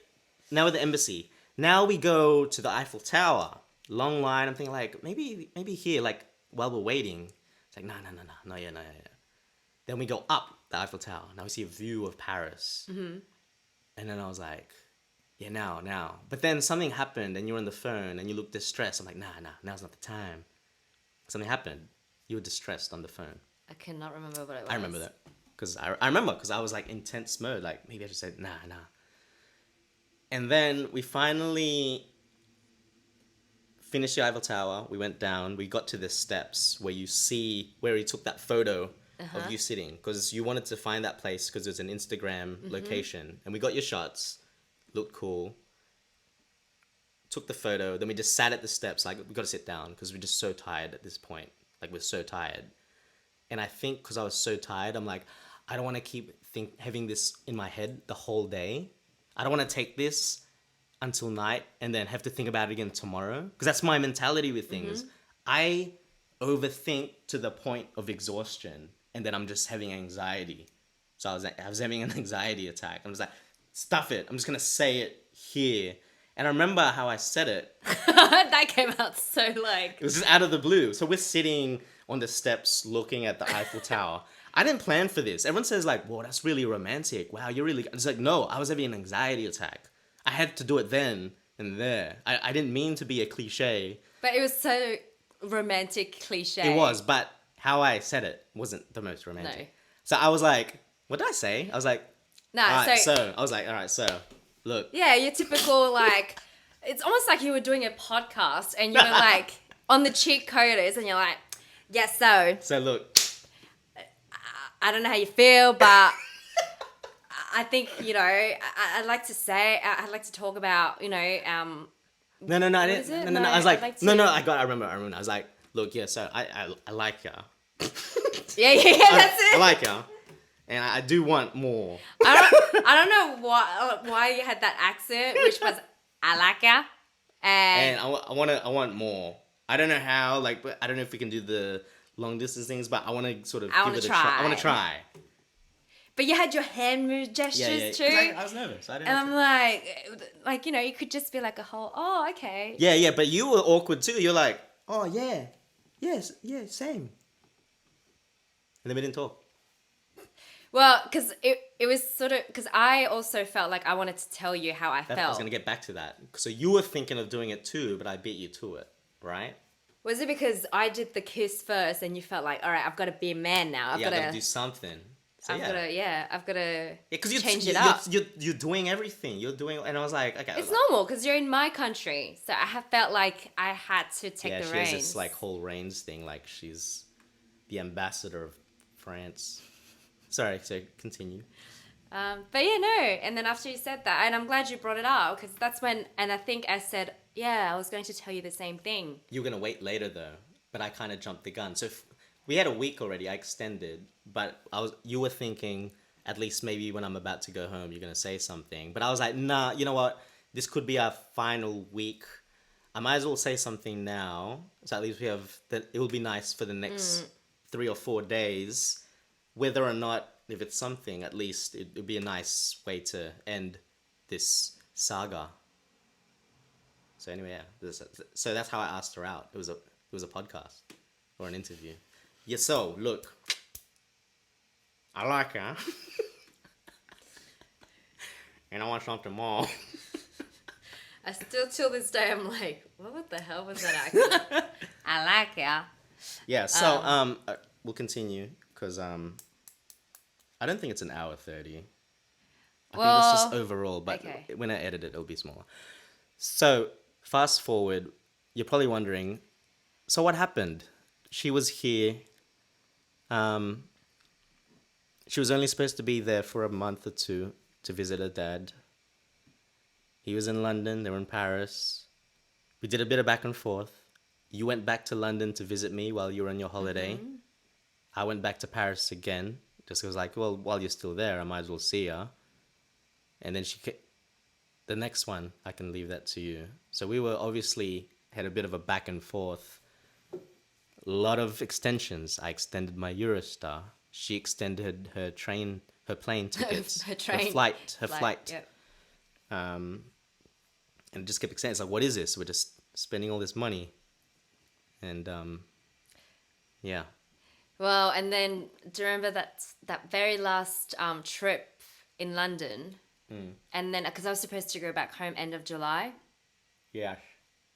now we're at the embassy. Now we go to the Eiffel Tower. Long line. I'm thinking like maybe here. Like while we're waiting, it's like, no, not yet. Then we go up the Eiffel Tower. Now we see a view of Paris. Mm-hmm. And then I was like, yeah, now. But then something happened and you were on the phone and you looked distressed. I'm like, nah, now's not the time. Something happened. You were distressed on the phone. I cannot remember what it was. I remember that. Because I remember because I was like intense mode. Like, maybe I should say, nah. And then we finally finished the Eiffel Tower. We went down. We got to the steps where you see where he took that photo of you sitting. Because you wanted to find that place because it's an Instagram location. And we got your shots. Looked cool. Took the photo. Then we just sat at the steps. Like, we got to sit down because we're just so tired at this point. Like, we're so tired. And I think because I was so tired, I'm like, I don't want to keep having this in my head the whole day. I don't want to take this until night and then have to think about it again tomorrow. Because that's my mentality with things. I overthink to the point of exhaustion and then I'm just having anxiety. So I was having an anxiety attack. I was like, stuff it. I'm just going to say it here. And I remember how I said it. That came out so like... It was just out of the blue. So we're sitting on the steps looking at the Eiffel Tower. I didn't plan for this. Everyone says like, whoa, that's really romantic. Wow, you're really... It's like, no, I was having an anxiety attack. I had to do it then and there. I didn't mean to be a cliche. But it was so romantic cliche. It was, but how I said it wasn't the most romantic. No. So I was like, what did I say? I was like, No, all right, so I was like, all right, so, look. yeah, your typical like... It's almost like you were doing a podcast and you were like on the cheat coders and you're like, yes, so... So look. I don't know how you feel, but I think, you know, I'd like to say, I'd like to talk about, you know, No, I didn't. is it? No. No, I was like, I'd like no, to- I remember. I was like, look, yeah, so I like ya. yeah, that's it. I like ya. And I do want more. I don't know why you had that accent, which was I like ya, And I want more. I don't know how, like, but I don't know if we can do the long distance things, but I want to sort of I give wanna it a try. try. I want to try. But you had your hand move gestures too. 'Cause I was nervous. I didn't. And I'm like, you know, you could just be like a whole, oh, okay. Yeah, but you were awkward too. You're like, oh yeah, yes, yeah, same. And then we didn't talk. Well, because it was sort of, because I also felt like I wanted to tell you how I felt. I was gonna get back to that. So you were thinking of doing it too, but I beat you to it, right? Was it because I did the kiss first and you felt like, all right, I've got to be a man now. I've got to do something. So, I've got to because change it up. You're doing everything. You're doing, and I was like, okay. It's normal because you're in my country, so I have felt like I had to take the she reins. has this like whole reins thing, like she's the ambassador of France. Sorry, so continue. But yeah, no. And then after you said that, and I'm glad you brought it up because that's when, and I think I said, yeah, I was going to tell you the same thing. You were gonna wait later though, but I kind of jumped the gun. So if we had a week already. I extended, but you were thinking at least maybe when I'm about to go home, you're gonna say something. But I was like, nah, you know what? This could be our final week. I might as well say something now, so at least we have that. It will be nice for the next 3 or 4 days, whether or not if it's something. At least it would be a nice way to end this saga. So anyway, yeah. So that's how I asked her out. It was a podcast or an interview. Yeah. So look, I like her, and I want something more. I still, till this day, I'm like, what the hell was that accent? I like ya. Yeah. So we'll continue because I don't think it's an hour 30. I think that's just overall, but okay. when I edit it, it'll be smaller. So fast forward, you're probably wondering, so what happened? She was here. She was only supposed to be there for a month or two to visit her dad. He was in London, they were in Paris. We did a bit of back and forth. You went back to London to visit me while you were on your holiday. Mm-hmm. I went back to Paris again. Just was like, well, while you're still there, I might as well see her. And then the next one, I can leave that to you. So we were obviously had a bit of a back and forth. A lot of extensions. I extended my Eurostar. She extended her plane tickets. her flight. Yep. And it just kept extending. It's like, what is this? We're just spending all this money. And Yeah. Well, and then do you remember that very last trip in London? And then because I was supposed to go back home end of July. Yeah.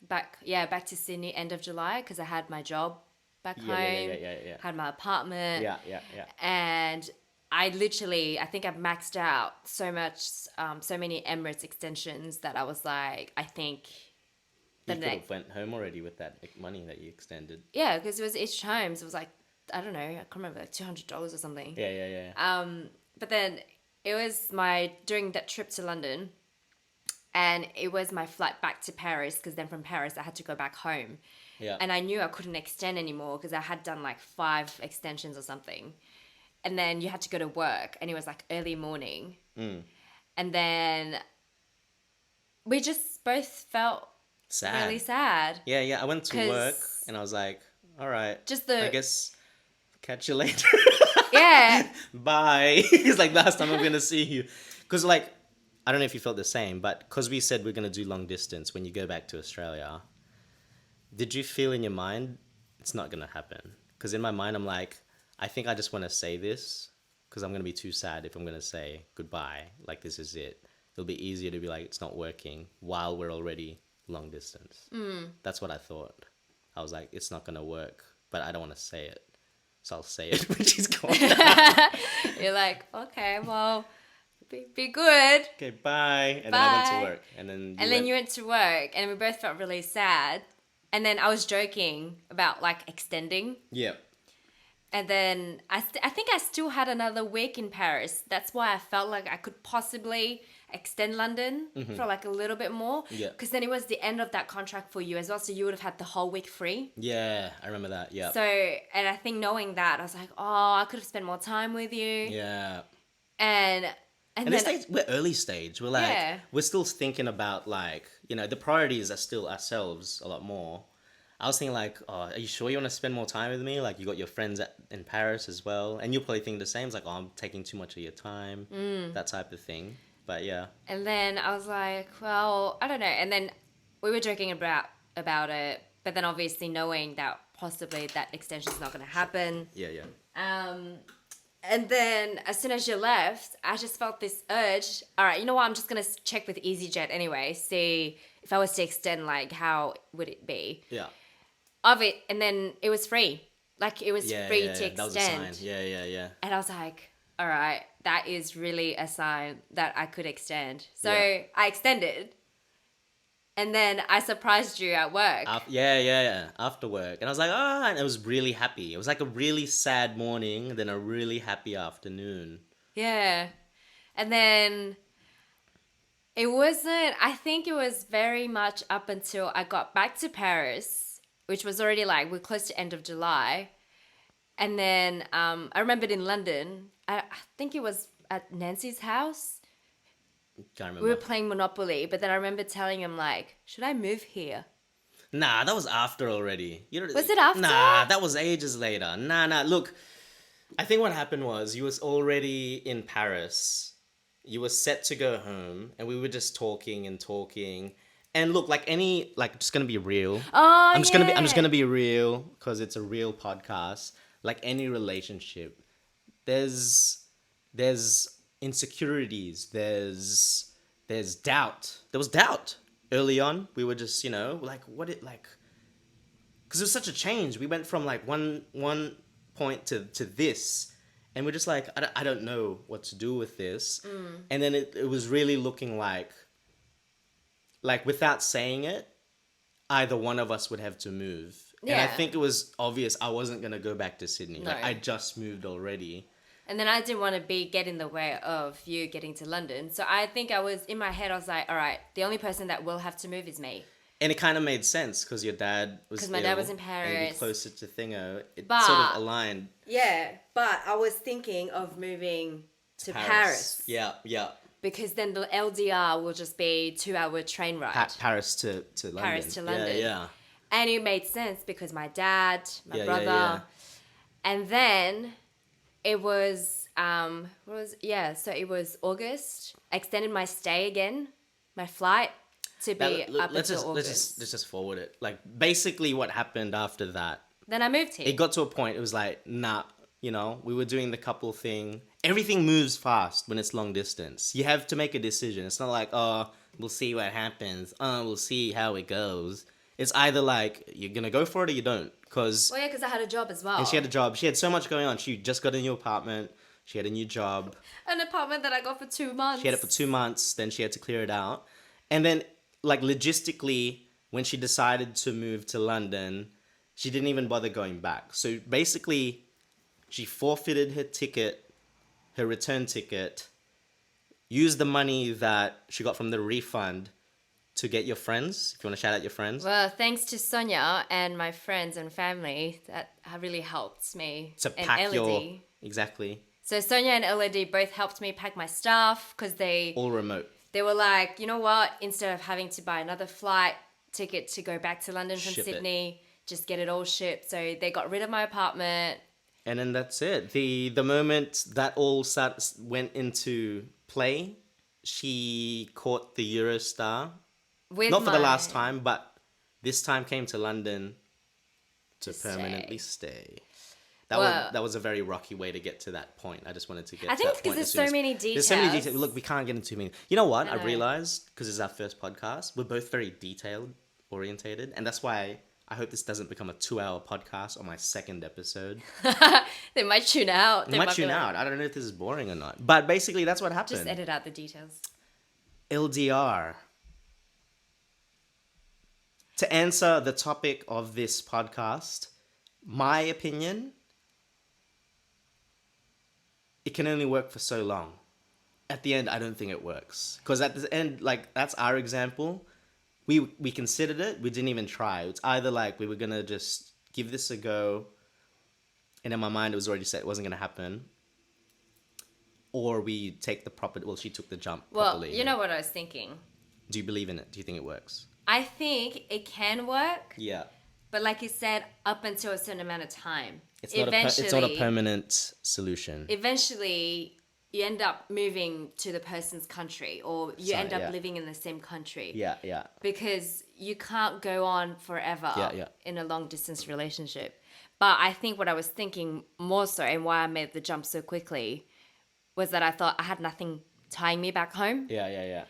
Back to Sydney end of July because I had my job back Yeah, home. yeah. Had my apartment. Yeah. And I think I've maxed out so many Emirates extensions that I was like, I think You could have went home already with that money that you extended. yeah, because it was each home, so it was like, I don't know, I can't remember, like $200 or something. Yeah. But then it was during that trip to London, and it was my flight back to Paris, because then from Paris I had to go back home. Yeah. And I knew I couldn't extend anymore because I had done like 5 extensions or something. And then you had to go to work, and it was like early morning. And then we just both felt Sad. really sad. Yeah. I went to work 'Cause and I was like, all right. I I guess catch you later. Yeah. Bye. It's like last time I'm going to see you. Because like, I don't know if you felt the same, but because we said we're going to do long distance when you go back to Australia, did you feel in your mind it's not going to happen? Because in my mind, I'm like, I think I just want to say this because I'm going to be too sad if I'm going to say goodbye. Like, this is it. It'll be easier to be like, it's not working while we're already long distance. That's what I thought. I was like, it's not going to work, but I don't want to say it. So I'll say it when she's gone. You're like, okay, well, be good. Okay, bye. And then I went to Bye. work. And Then you went to work, and we both felt really sad. And then I was joking about like extending. Yeah. And then I think I still had another week in Paris. That's why I felt like I could possibly extend London for like a little bit more. Yeah. Because then it was the end of that contract for you as well. So you would have had the whole week free. Yeah, I remember that. Yeah. So, and I think knowing that, I was like, oh, I could have spent more time with you. Yeah. And And then, this stage, we're early stage. We're like, Yeah. we're still thinking about like, the priorities are still ourselves a lot more. I was thinking like, oh, are you sure you want to spend more time with me? Like, you got your friends in Paris as well. And you'll probably think the same. It's like, oh, I'm taking too much of your time. That type of thing. But yeah. And then I was like, well, I don't know. And then we were joking about it. But then obviously knowing that possibly that extension is not going to happen. Yeah. And then as soon as you left, I just felt this urge. All right, you know what? I'm just going to check with EasyJet anyway. See if I was to extend, like, how would it be? Yeah. And then it was free. Like, it was free to extend. That was a sign. Yeah. And I was like, all right, that is really a sign that I could extend. So Yeah. I extended. And then I surprised you at work. Yeah. After work. And I was like, and I was really happy. It was like a really sad morning, then a really happy afternoon. Yeah. And then I think it was very much up until I got back to Paris, which was already like, we're close to end of July. And then I remembered in London, I think it was at Nancy's house. Can't remember. We were playing Monopoly, but then I remember telling him like, should I move here? Nah, that was after already. Was it after? Nah, that was ages later. Nah. Look, I think what happened was you was already in Paris. You were set to go home, and we were just talking. And look, just gonna be real. Oh, I'm just gonna be real because it's a real podcast. Like any relationship, there's insecurities. There's doubt. There was doubt early on. We were just like because it was such a change. We went from like one point to this, and we're just like I don't know what to do with this. And then it was really looking like without saying it, either one of us would have to move. Yeah. And I think it was obvious I wasn't going to go back to Sydney. No. Like, I just moved already. And then I didn't want to get in the way of you getting to London. So I think in my head, I was like, all right, the only person that will have to move is me. And it kind of made sense because your dad was Because my dad was in And you'd be Paris. closer to Thingo. It But- sort of aligned. Yeah, but I was thinking of moving to Paris. Yeah. Because then the LDR will just be 2-hour train ride. Paris to London. Paris to London. Yeah. And it made sense because my dad, my Yeah, brother, yeah. and then it was so it was August. I extended my stay again, my flight to be up Let's until August. just forward it. Like, basically what happened after that Then I moved here. It got to a point, it was like, nah, we were doing the couple thing. Everything moves fast when it's long distance. You have to make a decision. It's not like, oh, we'll see what happens. Oh, we'll see how it goes. It's either like, you're going to go for it or you don't. Well, yeah, because I had a job as well. And she had a job. She had so much going on. She just got a new apartment. She had a new job. An apartment that I got for 2 months. She had it for 2 months. Then she had to clear it out. And then, like, logistically, when she decided to move to London, she didn't even bother going back. So basically, she forfeited her return ticket, used the money that she got from the refund to get your friends, if you want to shout out your friends. Well, thanks to Sonia and my friends and family, that really helped me. To and pack LED. Exactly. So Sonia and LED both helped me pack my stuff because they All remote. They were like, you know what? Instead of having to buy another flight ticket to go back to London from Ship it. Sydney, just get it all shipped. So they got rid of my apartment. And then that's it. The moment that all went into play, she caught the Eurostar. Not for the last time, but this time came to London to permanently stay. That was a very rocky way to get to that point. I just wanted to get I to think that it's because point there's as soon so many There's so many details. details. Look, we can't get into too many. You know what? I I know. realized, because it's our first podcast, we're both very detailed orientated. And that's why I hope this doesn't become a 2-hour podcast on my second episode. They might tune out. They might tune out. I don't know if this is boring or not. But basically, that's what happened. Just edit out the details. LDR. To answer the topic of this podcast, my opinion, it can only work for so long. At the end, I don't think it works. Because at the end, like, that's our example. We considered it. We didn't even try. It's either like we were going to just give this a go. And in my mind, it was already set. It wasn't going to happen. Or we take the proper... Well, she took the jump properly. Well, you know what I was thinking. Do you believe in it? Do you think it works? I think it can work. Yeah. But like you said, up until a certain amount of time. It's not a permanent solution. Eventually, you end up moving to the person's country, or you end up yeah. living in the same country. Yeah. Because you can't go on forever Yeah. in a long distance relationship. But I think what I was thinking more so, and why I made the jump so quickly, was that I thought I had nothing tying me back home. Yeah.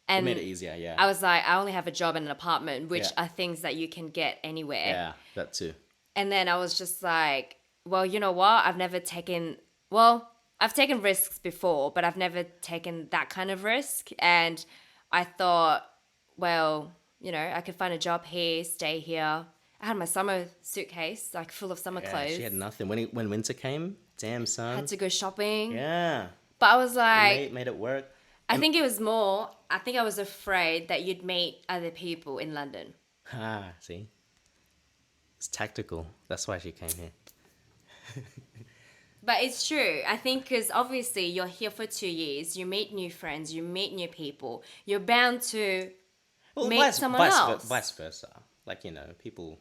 And it made it easier, yeah. I was like, I only have a job and an apartment, which Yeah. are things that you can get anywhere. Yeah, that too. And then I was just like, well, you know what? I've taken risks before, but I've never taken that kind of risk. And I thought, well, I could find a job here, stay here. I had my summer suitcase, like full of summer clothes. She had nothing. When winter came, damn son. Had to go shopping. Yeah. But I was like, Made it work. I think I was afraid that you'd meet other people in London. See? It's tactical. That's why she came here. But it's true. I think because obviously you're here for 2 years, you meet new friends, you meet new people. You're bound to meet someone else. Vice versa. Like, people...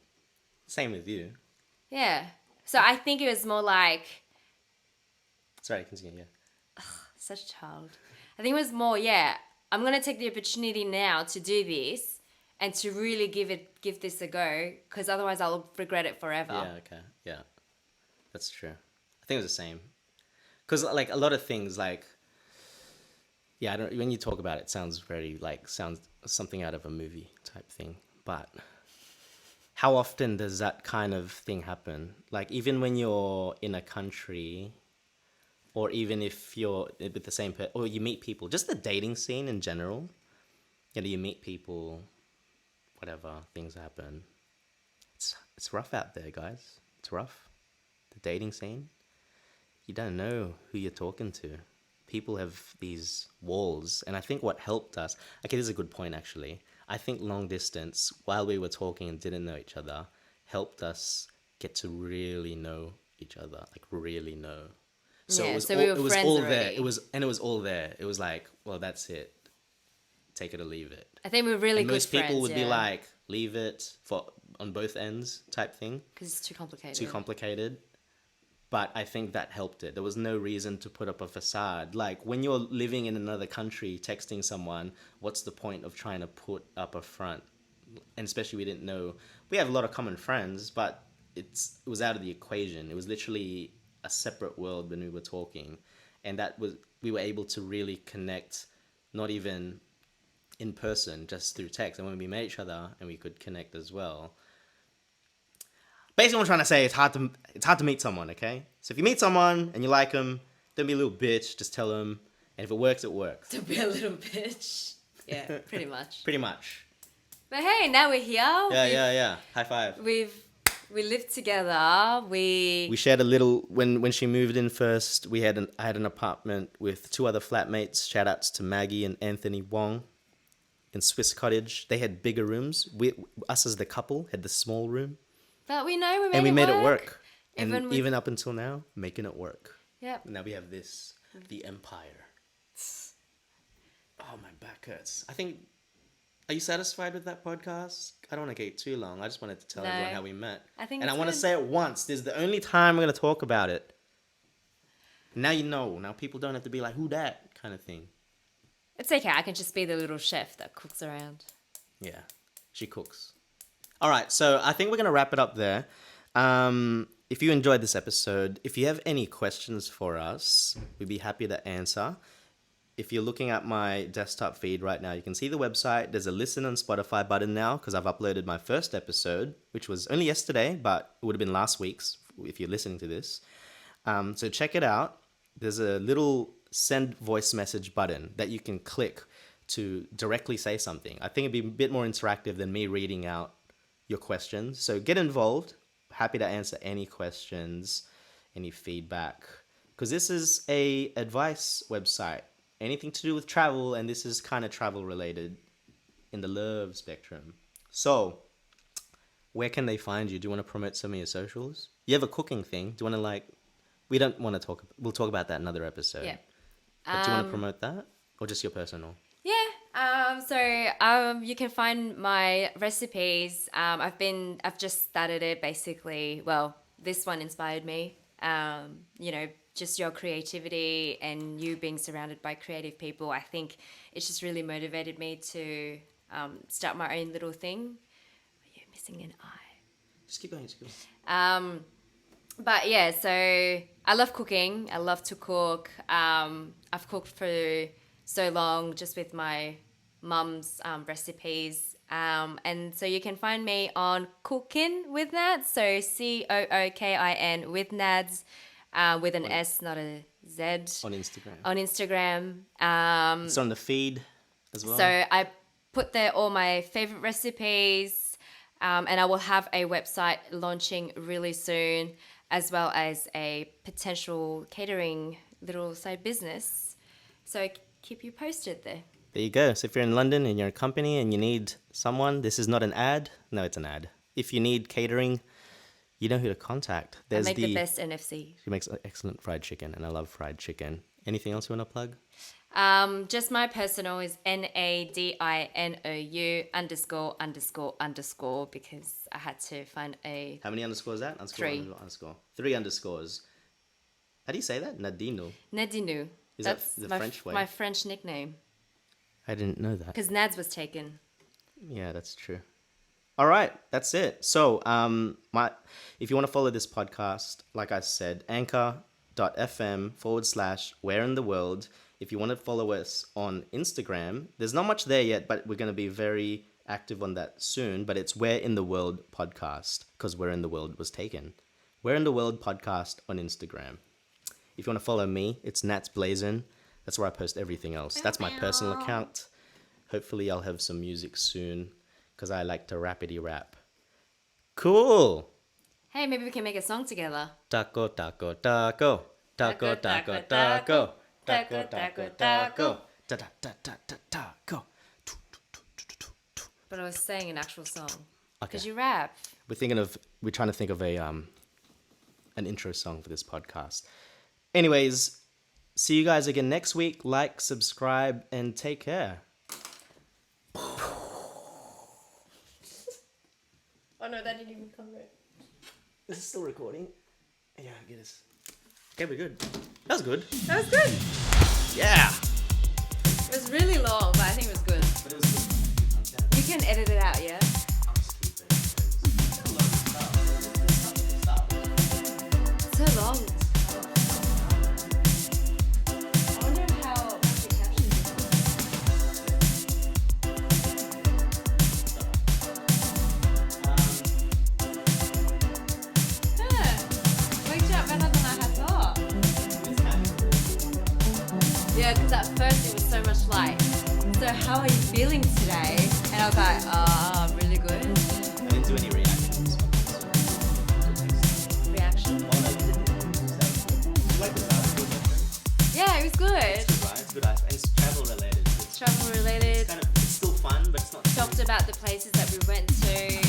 Same with you. Yeah. So I think it was more like... Sorry, continue, yeah. Such a child. I think it was more, I'm going to take the opportunity now to do this and to really give this a go, because otherwise I'll regret it forever. Yeah, okay. Yeah. That's true. I think it was the same. Because, like, a lot of things, like... Yeah, when you talk about it, sounds something out of a movie type thing. But how often does that kind of thing happen? Like, even when you're in a country... Or even if you're with the same person, or you meet people, just the dating scene in general. You meet people, whatever, things happen. It's rough out there, guys. It's rough. The dating scene. You don't know who you're talking to. People have these walls. And I think what helped us, okay, this is a good point actually. I think long distance, while we were talking and didn't know each other, helped us get to really know each other, like really know. So Yeah, it was so all, we were it was friends all already. there. It was all there. It was like, well, that's it. Take it or leave it. I think we're really And good most friends. people would be like, leave it on both ends type thing. Because it's too complicated. Too complicated. But I think that helped it. There was no reason to put up a facade. Like, when you're living in another country, texting someone, what's the point of trying to put up a front? And especially we didn't know. We have a lot of common friends, but it was out of the equation. It was literally a separate world when we were talking, and we were able to really connect, not even in person, just through text. And when we met each other and we could connect as well. Basically, what I'm trying to say, it's hard to meet someone. Okay, so if you meet someone and you like them, don't be a little bitch. Just tell them, and if it works, it works. To be a little bitch. Yeah, pretty much. Pretty much. But hey, now we're here. Yeah. High five. We lived together. We shared a little when she moved in first. I had an apartment with two other flatmates. Shout outs to Maggie and Anthony Wong in Swiss Cottage. They had bigger rooms. Us as the couple had the small room. But we know we made it work. And Even with- even up until now, making it work. Yep. Now we have this, the Empire. Oh, my back hurts. I think. Are you satisfied with that podcast? I don't want to get too long. I just wanted to tell everyone how we met. I think and I it's want to good. say it once. This is the only time we're going to talk about it. Now you know. Now people don't have to be like, who that kind of thing. It's okay. I can just be the little chef that cooks around. Yeah, she cooks. All right, so I think we're going to wrap it up there. If you enjoyed this episode, if you have any questions for us, we'd be happy to answer. If you're looking at my desktop feed right now, you can see the website. There's a listen on Spotify button now because I've uploaded my first episode, which was only yesterday, but it would have been last week's if you're listening to this. So check it out. There's a little send voice message button that you can click to directly say something. I think it'd be a bit more interactive than me reading out your questions. So get involved. Happy to answer any questions, any feedback, because this is a advice website. Anything to do with travel, and this is kind of travel related in the love spectrum. So, where can they find you? Do you want to promote some of your socials? You have a cooking thing. Do you want to we don't want to talk, we'll talk about that in another episode. Yeah. But do you want to promote that? Or just your personal? Yeah. You can find my recipes. I've just started it basically. Well, this one inspired me. Just your creativity and you being surrounded by creative people. I think it's just really motivated me to start my own little thing. You're missing an eye. Just keep going. But yeah, so I love cooking. I love to cook. I've cooked for so long just with my mum's recipes. And so you can find me on Cookin with Nads. So COOKIN with Nads. With an S, not a Z. On Instagram. On Instagram. It's on the feed as well. So I put there all my favorite recipes, and I will have a website launching really soon, as well as a potential catering little side business. So keep you posted there. There you go. So if you're in London and you're a company and you need someone, this is not an ad. No, it's an ad. If you need catering, you know who to contact. I make the best NFC. She makes excellent fried chicken, and I love fried chicken. Anything else you want to plug? Just my personal is NADINOU ___ because I had to find a... How many underscores is that? Underscore, 3. Underscore. 3 underscores. How do you say that? Nadino. Nadinu. Is That's that the French way? My French nickname. I didn't know that. Because Nads was taken. Yeah, that's true. All right, that's it. So, if you want to follow this podcast, like I said, anchor.fm/where in the world. If you want to follow us on Instagram, there's not much there yet, but we're going to be very active on that soon. But it's Where in the World podcast, because Where in the World was taken. Where in the World podcast on Instagram. If you want to follow me, it's Natz Blazin. That's where I post everything else. That's my personal account. Hopefully I'll have some music soon, because I like to rapidy rap. Cool. Hey, maybe we can make a song together. Taco, taco, taco. Taco, taco, taco. Taco, taco, taco. Ta ta ta ta ta taco. But I was saying an actual song. Okay. Because you rap. We're trying to think of an intro song for this podcast. Anyways, see you guys again next week. Like, subscribe, and take care. Oh no, that didn't even come right. Is it still recording? Yeah, I guess. Okay, we're good. That was good. That was good. Yeah. It was really long, but I think it was good. But it was good. You can edit it out, yeah? I'll just keep it. Yeah, because at first it was so much like, so how are you feeling today? And I was like, really good. I didn't do any reactions. Reaction? Oh, no, you didn't. You like the vibe? Yeah, it was good. It's good, right? It's good. And it's travel related. Travel related. It's still fun, but it's not. Talked about the places that we went to.